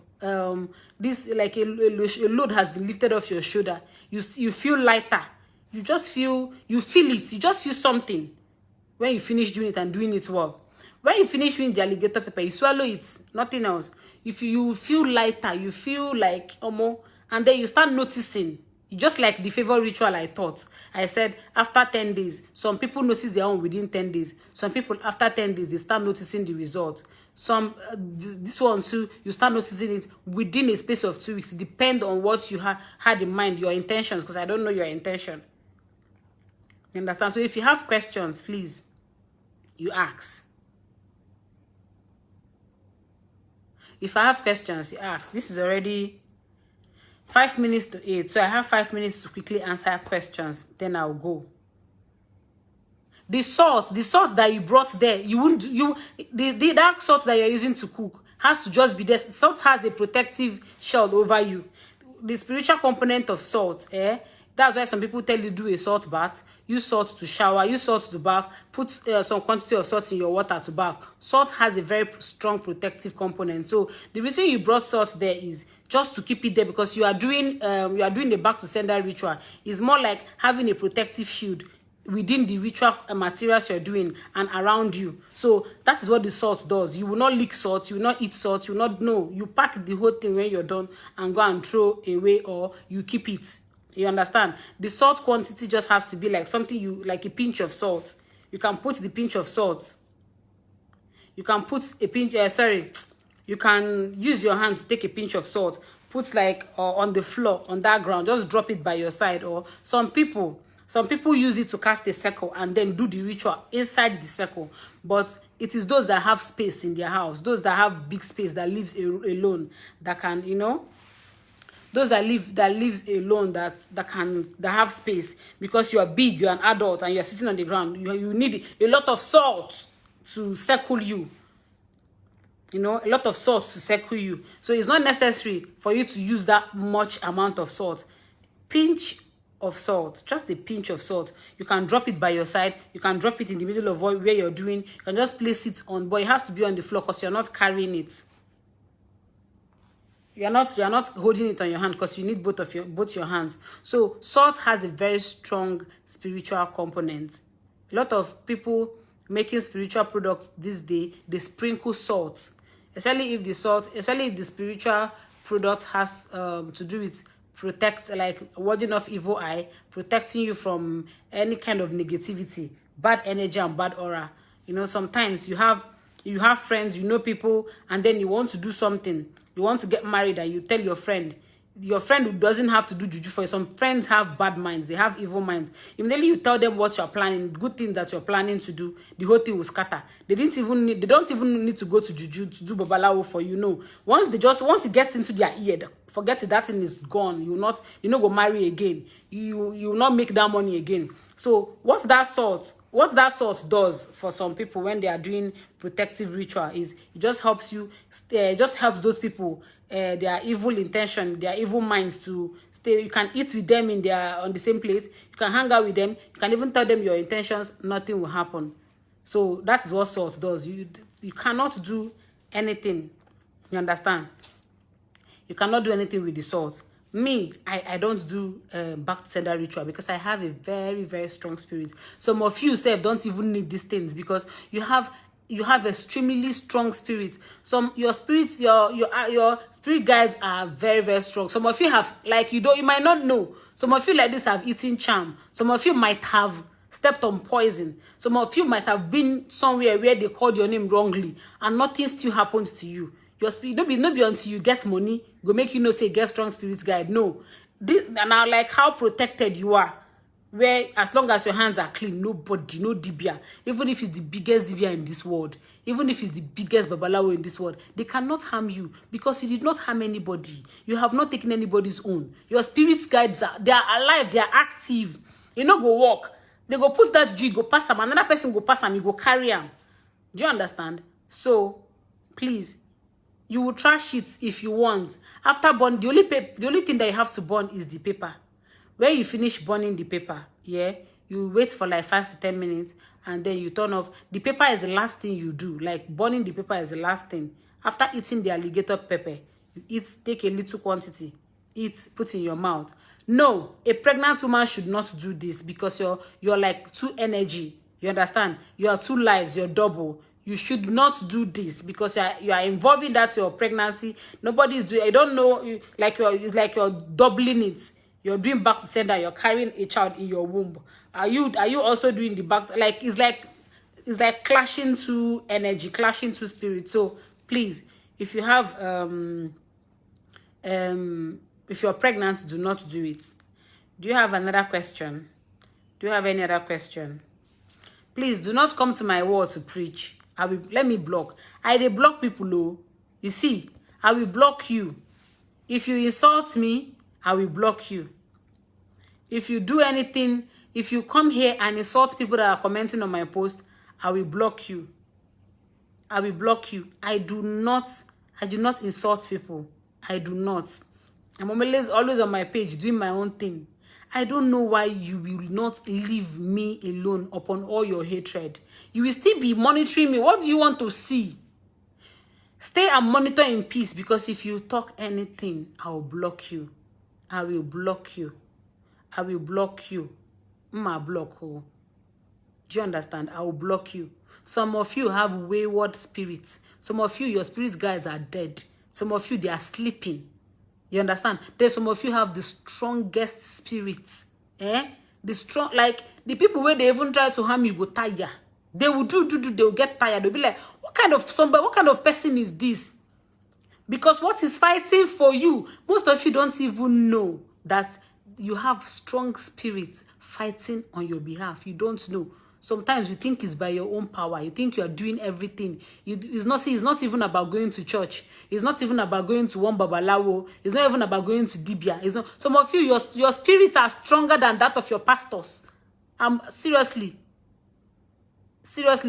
this like a load has been lifted off your shoulder. You feel lighter. You just feel it. You just feel something when you finish doing it and doing it well. When you finish doing the alligator pepper, you swallow it, nothing else. If you feel lighter, you feel like and then you start noticing. Just like the favor ritual I taught. I said after 10 days, some people notice their own within 10 days. Some people after 10 days, they start noticing the result. Some, this one too, you start noticing it within a space of 2 weeks. It depends on what you had in mind, your intentions, because I don't know your intention. You understand? So if you have questions, please, you ask. If I have questions, you ask. This is already 5 minutes to 8, so I have 5 minutes to quickly answer questions. Then I'll go. The salt that you brought there, the dark salt that you're using to cook has to just be there. Salt has a protective shell over you. The spiritual component of salt, that's why some people tell you do a salt bath. Use salt to shower. Use salt to bath. Put some quantity of salt in your water to bath. Salt has a very strong protective component. So the reason you brought salt there is just to keep it there because you are doing the back to sender ritual. It's more like having a protective shield within the ritual materials you're doing and around you. So that is what the salt does. You will not lick salt. You will not eat salt. You will not know. You pack the whole thing when you're done and go and throw away or you keep it. You understand? The salt quantity just has to be like something like a pinch of salt. You can put the pinch of salt. You can put a pinch, you can use your hand to take a pinch of salt. Put like on the floor, on that ground, just drop it by your side. Or some people, Some people use it to cast a circle and then do the ritual inside the circle. But it is those that have space in their house, those that have big space, that lives alone, that can, you know, those that lives alone, that have space, because you are big, you're an adult, and you're sitting on the ground. You need a lot of salt to circle you. You know, a lot of salt to circle you. So it's not necessary for you to use that much amount of salt. Pinch of salt, just a pinch of salt. You can drop it by your side. You can drop it in the middle of where you're doing. You can just place it on, but it has to be on the floor because you're not carrying it. You're not holding it on your hand because you need both your hands. So salt has a very strong spiritual component. A lot of people making spiritual products this day, they sprinkle salt, especially if the spiritual product has to do with protect, like warding off evil eye, protecting you from any kind of negativity, bad energy and bad aura. You know, sometimes you have friends, you know people, and then you want to do something. You want to get married and you tell your friend who doesn't have to do juju for you. Some friends have bad minds, they have evil minds. Immediately you tell them what you're planning, good thing that you're planning to do, the whole thing will scatter. They don't even need to go to juju to do babalawo for you. No. Once it gets into their ear, forget it, that thing is gone. You not go marry again. You will not make that money again. So what's that salt? What that salt does for some people when they are doing protective ritual is it just helps you, just helps those people, their evil intention, their evil minds to stay. You can eat with them on the same plate. You can hang out with them. You can even tell them your intentions. Nothing will happen. So that is what salt does. You cannot do anything. You understand? You cannot do anything with the salt. Me, I don't do back to sender ritual because I have a very, very strong spirit. Some of you say don't even need these things because you have extremely strong spirit. Your spirits, your spirit guides are very, very strong. Some of you have, like, you might not know. Some of you like this have eaten charm. Some of you might have stepped on poison. Some of you might have been somewhere where they called your name wrongly and nothing still happens to you. Your spirit, no be until you get money, go make you know say get strong spirit guide. No. This now, like how protected you are. Where as long as your hands are clean, nobody, no dibia, even if it's the biggest dibia in this world, even if it's the biggest babalawo in this world, they cannot harm you because you did not harm anybody. You have not taken anybody's own. Your spirit guides they are alive, they are active. You know, go walk. They go put that G, go pass them, another person go pass them, you go carry them. Do you understand? So please, you will trash it if you want. After burn, the only thing that you have to burn is the paper. When you finish burning the paper, yeah, you wait for like 5 to 10 minutes and then you turn off. The paper is the last thing you do. Like burning the paper is the last thing. After eating the alligator pepper, you take a little quantity, put in your mouth. No, a pregnant woman should not do this because you're like too energy. You understand? You are 2 lives, you're double. You should not do this because you are involving that your pregnancy. Nobody is doing. I don't know. It's like you're doubling it. You're doing back to sender. You're carrying a child in your womb. Are you also doing the back? It's like clashing to energy, clashing to spirit. So please, if you have if you're pregnant, do not do it. Do you have another question? Do you have any other question? Please do not come to my wall to preach. Let me block. I dey block people, oh. You see, I will block you. If you insult me, I will block you. If you do anything, if you come here and insult people that are commenting on my post, I will block you. I will block you. I do not insult people. I do not. I'm always on my page doing my own thing. I don't know why you will not leave me alone upon all your hatred. You will still be monitoring me. What do you want to see? Stay and monitor in peace because if you talk anything, I will block you. I will block you. I will block you. Block. Oh. Do you understand? I will block you. Some of you have wayward spirits. Some of you, your spirit guides are dead. Some of you, they are sleeping. You understand? There's some of you have the strongest spirits. The strong, like the people where they even try to harm you go tired. They will they will get tired. They'll be like, what kind of person is this? Because what is fighting for you, most of you don't even know that you have strong spirits fighting on your behalf. You don't know. Sometimes you think it's by your own power. You think you are doing everything. It's not even about going to church. It's not even about going to one babalawo. It's not even about going to Dibia. It's not. Some of you, your spirits are stronger than that of your pastors. Seriously,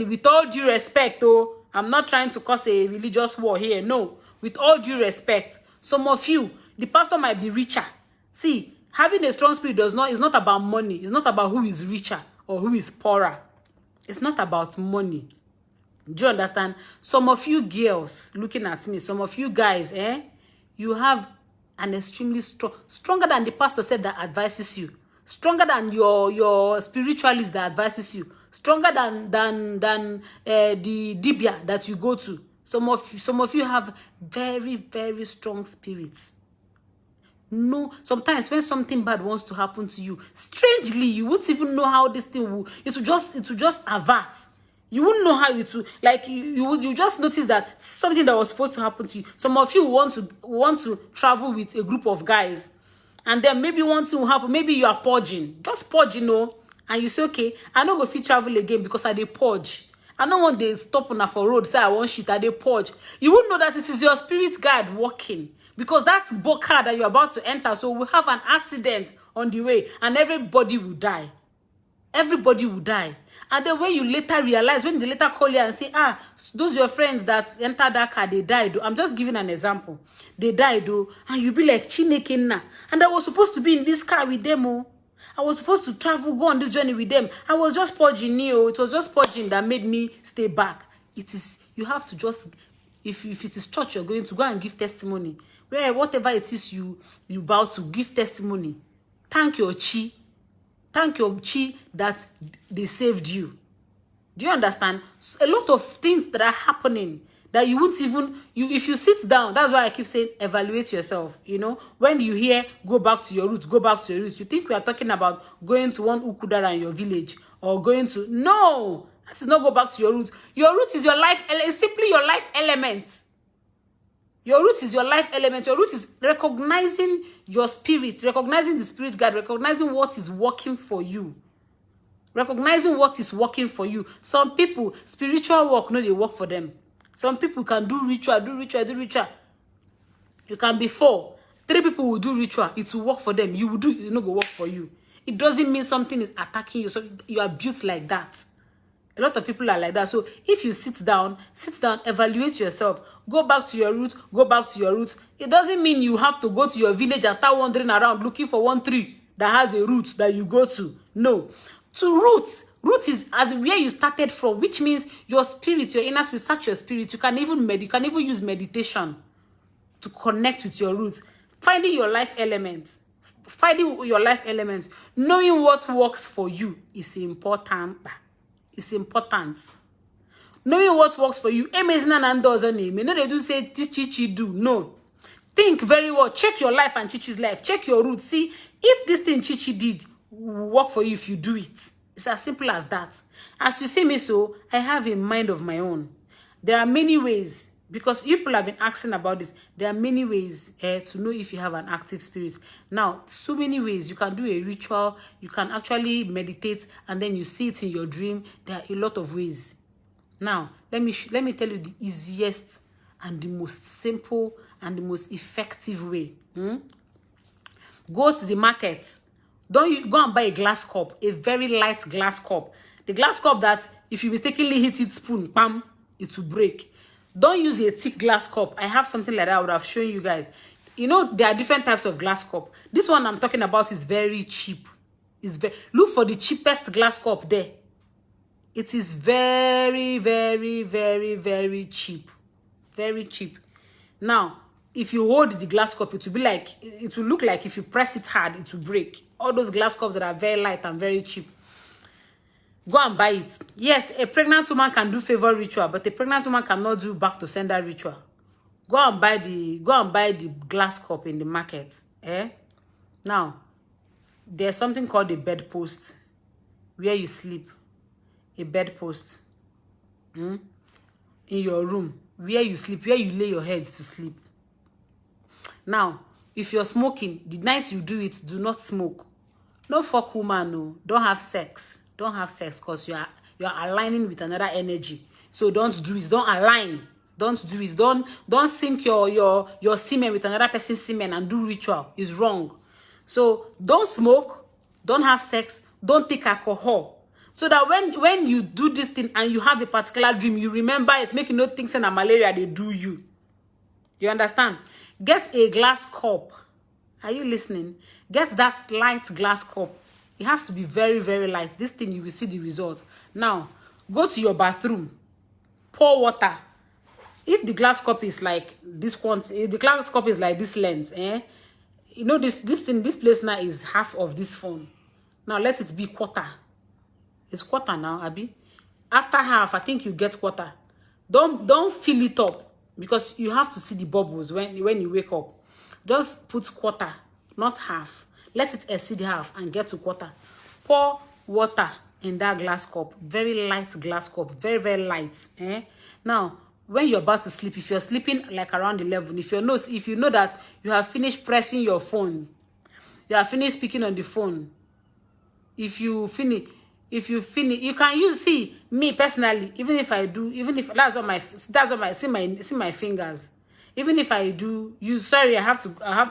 with all due respect, oh, I'm not trying to cause a religious war here. No, with all due respect, some of you, the pastor might be richer. See, having a strong spirit is not about money. It's not about who is richer or who is poorer. It's not about money. Do you understand? Some of you girls looking at me, some of you guys, you have an extremely stronger than the pastor said that advises you, stronger than your spiritualist that advises you, stronger than the dibia that you go to. Some of you have very, very strong spirits. No, sometimes when something bad wants to happen to you, strangely, you won't even know how this thing will. It will just avert. You wouldn't know how it will. Like you just notice that something that was supposed to happen to you. Some of you want to travel with a group of guys, and then maybe one thing will happen. Maybe you are purging, just purging, and you say, okay, I don't go fit travel again because I dey purge. I don't want they stop on for road. Say I want shit. I dey purge. You wouldn't know that it is your spirit guide working. Because that's car that you're about to enter. So we'll have an accident on the way and everybody will die. Everybody will die. And then when you later realize, when they later call you and say, those your friends that entered that car, they died. I'm just giving an example. They died, and you'll be like, Chineke na. And I was supposed to be in this car with them, I was supposed to travel, go on this journey with them. I was just purging, It was just purging that made me stay back. You have to just, if it is church you're going to, go and give testimony. Where whatever it is you bow to, give testimony. Thank your chi. Thank your chi that they saved you. Do you understand? A lot of things that are happening that you won't even, if you sit down, that's why I keep saying evaluate yourself. When you hear go back to your roots, go back to your roots, you think we are talking about going to one ukudara in your village or going to, no, that is not go back to your roots. Your roots is your life, it's simply your life element. Your root is your life element. Your root is recognizing your spirit, recognizing the spirit guide, recognizing what is working for you. Recognizing what is working for you. Some people, spiritual work, no, they work for them. Some people can do ritual. You can be 4. 3 people will do ritual. It will work for them. You will do it, no go work for you. It doesn't mean something is attacking you. So you are built like that. A lot of people are like that. So if you sit down, evaluate yourself. Go back to your roots. It doesn't mean you have to go to your village and start wandering around looking for one tree that has a root that you go to. No. To roots. Root is as where you started from, which means your spirit, your inner spirit, such your spirit. You can even use meditation to connect with your roots. Finding your life elements. Knowing what works for you is important. It's important. Knowing what works for you. No, they do say Chichi do. No. Think very well. Check your life and Chichi's life. Check your roots. See if this thing Chichi did will work for you if you do it. It's as simple as that. As you see me, so I have a mind of my own. There are many ways, because people have been asking about this. There are many ways to know if you have an active spirit. Now, so many ways. You can do a ritual. You can actually meditate, and then you see it in your dream. There are a lot of ways. Now, let me tell you the easiest and the most simple and the most effective way. Go to the market. Don't you go and buy a glass cup, a very light glass cup. The glass cup that if you mistakenly hit it spoon, bam, it will break. Don't use a thick glass cup. I have something like that I would have shown you guys. There are different types of glass cup. This one I'm talking about is very cheap. Look for the cheapest glass cup there. It is very, very, very, very cheap. Very cheap. Now, if you hold the glass cup, it will look like if you press it hard, it will break. All those glass cups that are very light and very cheap. Go and buy it. Yes, a pregnant woman can do favor ritual, but a pregnant woman cannot do back to sender ritual. Go and buy the glass cup in the market. Now, there's something called a bedpost where you sleep. A bedpost. In your room, where you sleep, where you lay your head to sleep. Now, if you're smoking, the night you do it, do not smoke. No fuck woman, no. Don't have sex. Don't have sex because you are aligning with another energy. So don't do it. Don't align. Don't do it. Don't sync your semen with another person's semen and do ritual. It's wrong. So don't smoke. Don't have sex. Don't take alcohol. So that when you do this thing and you have a particular dream, you remember it. Make you not think saying malaria they do you. You understand? Get a glass cup. Are you listening? Get that light glass cup. It has to be very, very light. This thing, you will see the result. Now, go to your bathroom. Pour water. If the glass cup is like this quantity, the glass cup is like this length, you know, this thing, this place now is half of this phone. Now, let it be quarter. It's quarter now, Abby. After half, I think you get quarter. Don't fill it up because you have to see the bubbles when you wake up. Just put quarter, not half. Let it exceed half and get to quarter. Pour water in that glass cup. Very light glass cup. Very, very light. Now, when you're about to sleep, if you're sleeping like around 11, if you know that you have finished pressing your phone, you have finished speaking on the phone, if you finish, you can use, see, me personally, even if that's what my, see my fingers. Even if I do use, sorry, I have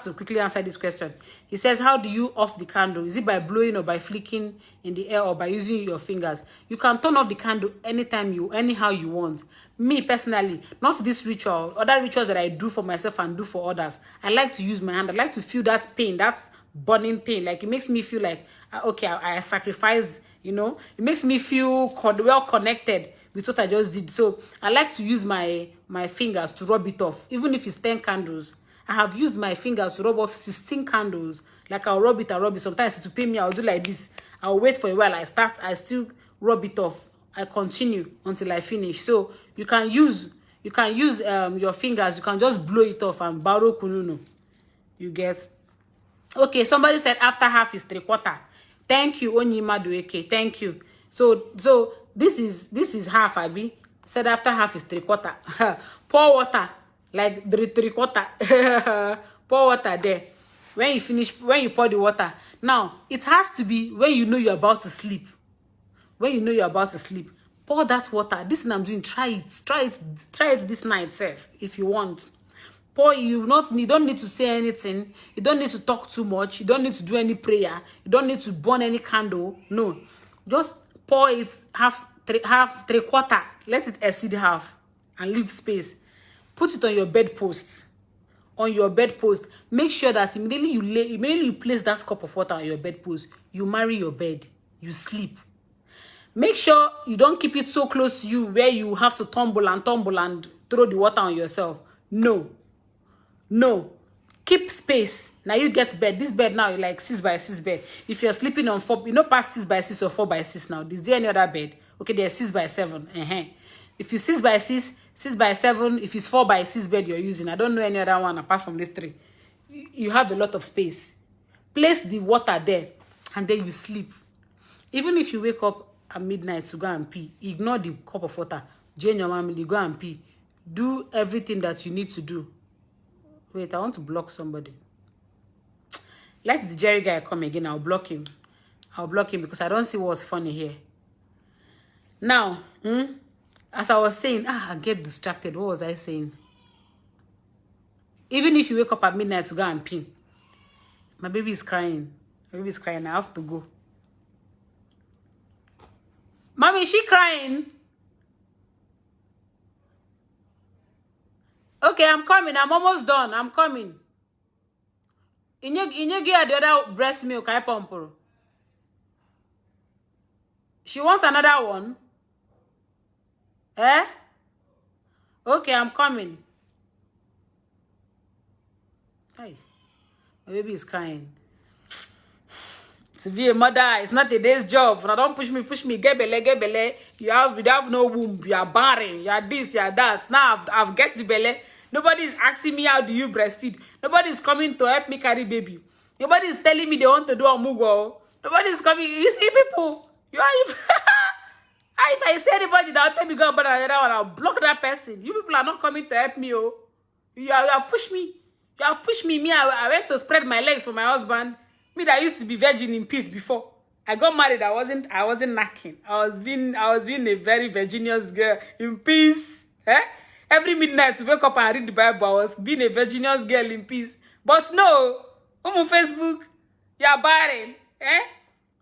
to quickly answer this question. He says, how do you off the candle? Is it by blowing or by flicking in the air or by using your fingers? You can turn off the candle anyhow you want. Me personally, not this ritual, other rituals that I do for myself and do for others. I like to use my hand. I like to feel that pain, that burning pain. Like it makes me feel like, okay, I sacrifice, you know. It makes me feel well connected with what I just did. So I like to use my fingers to rub it off. Even if it's 10 candles, I have used my fingers to rub off 16 candles. Like I'll rub it. Sometimes to pay me, I'll do like this. I'll wait for a while. I still rub it off. I continue until I finish. So you can use your fingers. You can just blow it off and borrow kununu. You get? Okay, somebody said after half is 3/4. Thank you, Onyima Dueke. Thank you. So this is half, Abi. Said after half is 3/4. Pour water, like 3/4. Pour water there. When you pour the water. Now, it has to be when you know you're about to sleep. When you know you're about to sleep, pour that water. This thing I'm doing, try it this night, self, if you want. Pour, you don't need to say anything. You don't need to talk too much. You don't need to do any prayer. You don't need to burn any candle. No. Just pour it half 3/4. Let it exceed half and leave space. Put it on your bedpost. On your bedpost. Make sure that immediately you place that cup of water on your bedpost, you marry your bed. You sleep. Make sure you don't keep it so close to you where you have to tumble and throw the water on yourself. No. Keep space. Now you get bed. This bed now is like 6x6 bed. If you're sleeping on 4, past 6x6 or 4x6 now. Is there any other bed? Okay, there's 6x7. If it's 6x6, 6x7, if it's 4x6 bed you're using, I don't know any other one apart from these 3. You have a lot of space. Place the water there and then you sleep. Even if you wake up at midnight to go and pee, ignore the cup of water. Join your family, go and pee. Do everything that you need to do. Wait, I want to block somebody. Let the Jerry guy come again. I'll block him. Because I don't see what's funny here. Now, as I was saying, I get distracted. What was I saying? Even if you wake up at midnight to go and pee, my baby is crying. I have to go. Mommy, is she crying? Okay, I'm coming. I'm almost done. I'm coming. In you get the other breast milk, I pump her. She wants another one. Okay, I'm coming. Hi. My baby is crying. To be a mother, it's not a day's job. Now don't push me. Get belly. You have no womb. You are barren. You are this, you are that. Now I've get the belly. Nobody is asking me how do you breastfeed. Nobody is coming to help me carry baby. Nobody is telling me they want to do a mugo. Nobody is coming. You see people. You are. If I say anybody that will tell me go about another one, I'll block that person. You people are not coming to help me. Oh, you have pushed me. You have pushed me. I went to spread my legs for my husband. Me that used to be virgin in peace before. I got married. I wasn't knacking. I was being a very virginious girl in peace. Every midnight to wake up and read the Bible. I was being a virginious girl in peace. But no, on Facebook, you're barren.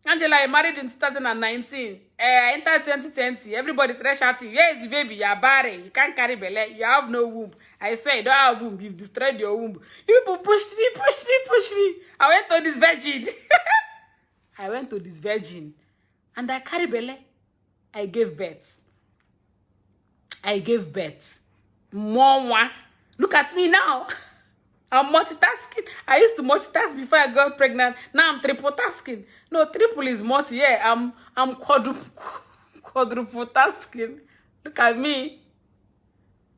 Angela, I married in 2019. I entered 2020. Everybody started shouting, "Where is the baby? You're barren. You can't carry belly. You have no womb. I swear, you don't have womb. You've destroyed your womb." You people pushed me. I went to this virgin. I went to this virgin. And I carry belly. I gave birth. Mama, look at me now. I'm multitasking. I used to multitask before I got pregnant. Now I'm triple tasking. No, triple is multi. Yeah, I'm quadruple tasking. Look at me.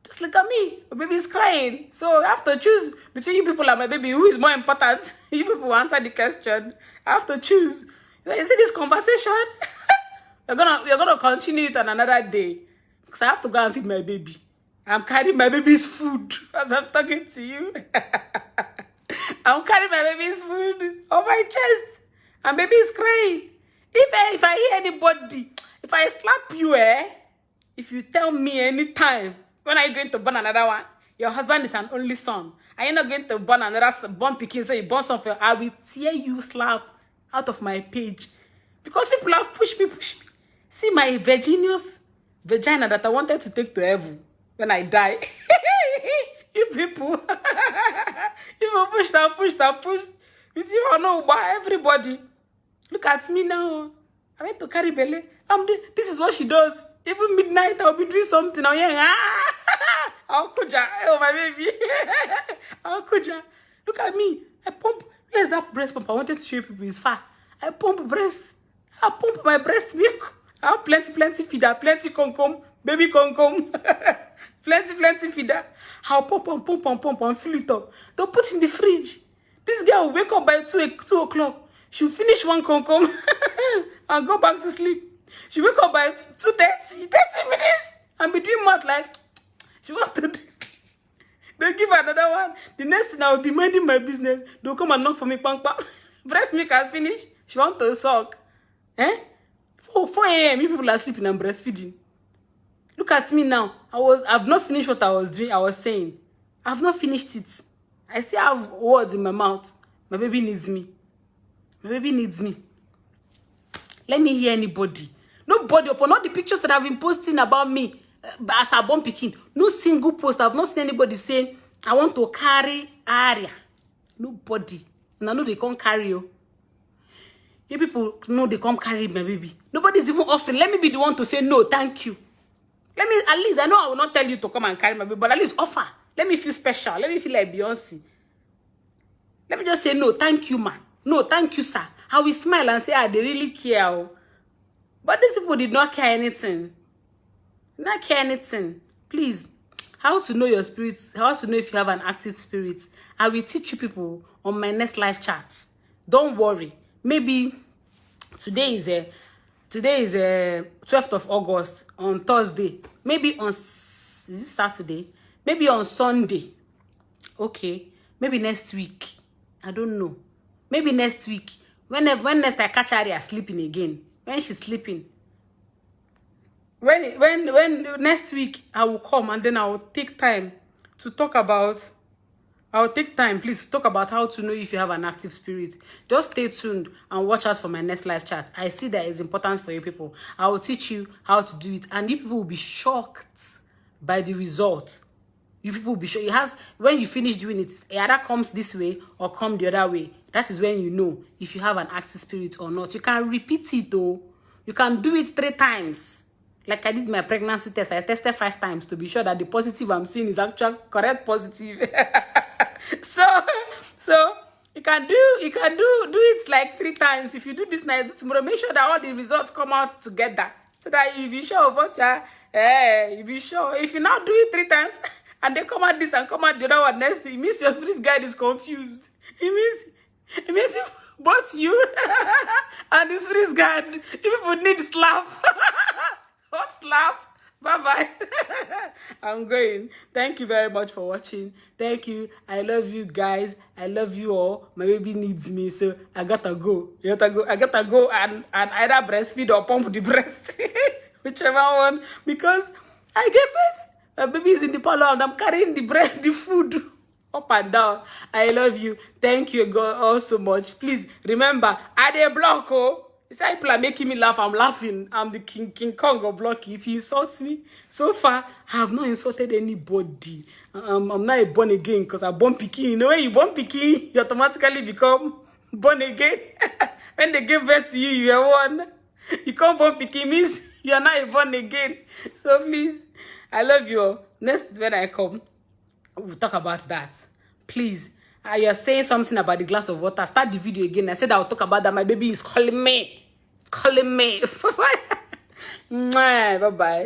Just look at me. My baby is crying. So I have to choose between you people and my baby. Who is more important? You people answer the question. I have to choose. You see this conversation? we're gonna continue it on another day. Because I have to go and feed my baby. I'm carrying my baby's food as I'm talking to you. I'm carrying my baby's food on my chest. And baby is crying. If I hear anybody, if I slap you, if you tell me anytime, when are you going to born another one? Your husband is an only son. Are you not going to born another born pikin, so you born something? I will tear you slap out of my page. Because people have pushed me. See my vagina that I wanted to take to heaven. When I die, you people pushed. You see, I know why everybody. Look at me now. I went to carry belly. This is what she does. Even midnight, I'll be doing something. I'll kuja. Oh, my baby. I'll kuja. Look at me. I pump. Where's that breast pump? I wanted to show you people. It's far. I pump breast. I pump my breast milk. I have plenty feeder, plenty concom, baby concom. Plenty feeder. I'll pump and fill it up. Don't put in the fridge. This girl will wake up by 2 o'clock. She'll finish one concom and go back to sleep. She'll wake up by 2:30, 30 minutes, and be doing math like she wants to do. They'll give her another one. The next thing I will be minding my business. They'll come and knock for me. Bang, bang. Breast milk has finished. She wants to suck. 4 a.m. You people are sleeping and breastfeeding. Look at me now. I've not finished what I was doing. I was saying. I've not finished it. I still have words in my mouth. My baby needs me. Let me hear anybody. Nobody upon all the pictures that I've been posting about me as a born pikin. No single post. I've not seen anybody saying, I want to carry Aria. Nobody. And I know they can't carry you. You people know they can't carry my baby. Nobody's even offering. Let me be the one to say no, thank you. Let me, at least, I know I will not tell you to come and carry my baby, but at least offer. Let me feel special. Let me feel like Beyonce. Let me just say no, thank you, man. No, thank you, sir. I will smile and say, they really care. But these people did not care anything. Not care anything. Please, how to know your spirit, how to know if you have an active spirit. I will teach you people on my next live chat. Don't worry. Maybe today is 12th of August on Thursday. Maybe on is it Saturday? Maybe on Sunday. Okay. Maybe next week. I don't know. Maybe next week. When next I catch Aria sleeping again. When she's sleeping. When next week I will come and then I will take time to talk about. I'll take time, please, to talk about how to know if you have an active spirit. Just stay tuned and watch out for my next live chat. I see that it's important for you people. I will teach you how to do it. And you people will be shocked by the results. You people will be shocked. It has, when you finish doing it, it either comes this way or come the other way. That is when you know if you have an active spirit or not. You can repeat it though. You can do it 3 times. Like I did my pregnancy test. I tested 5 times to be sure that the positive I'm seeing is actual correct positive. So you can do it like 3 times. If you do this night, tomorrow, make sure that all the results come out together. So that you be sure of what you be sure. If you now do it 3 times and they come out this and come out the other one next, it means your spirit guide is confused. It means both you and the spirit guide, you people need slap. What slap? Bye-bye. I'm going. Thank you very much for watching. Thank you. I love you guys. I love you all. My baby needs me, so I gotta go. I gotta go and either breastfeed or pump the breast. Whichever one. Because I get birth. My baby is in the parlor and I'm carrying the food up and down. I love you. Thank you God all so much. Please remember, I dey block. Oh. It's like people are making me laugh. I'm laughing. I'm the King Kong of Blocky. If he insults me, so far, I have not insulted anybody. I'm not a born again because I born pikin. You know, when you born pikin, you automatically become born again. When they give birth to you, you are one. You can't born pikin means you are not a born again. So please, I love you all. Next, when I come, we'll talk about that. Please. You're saying something about the glass of water. Start the video again. I said I'll talk about that. My baby is calling me. It's calling me. Bye-bye. Bye-bye.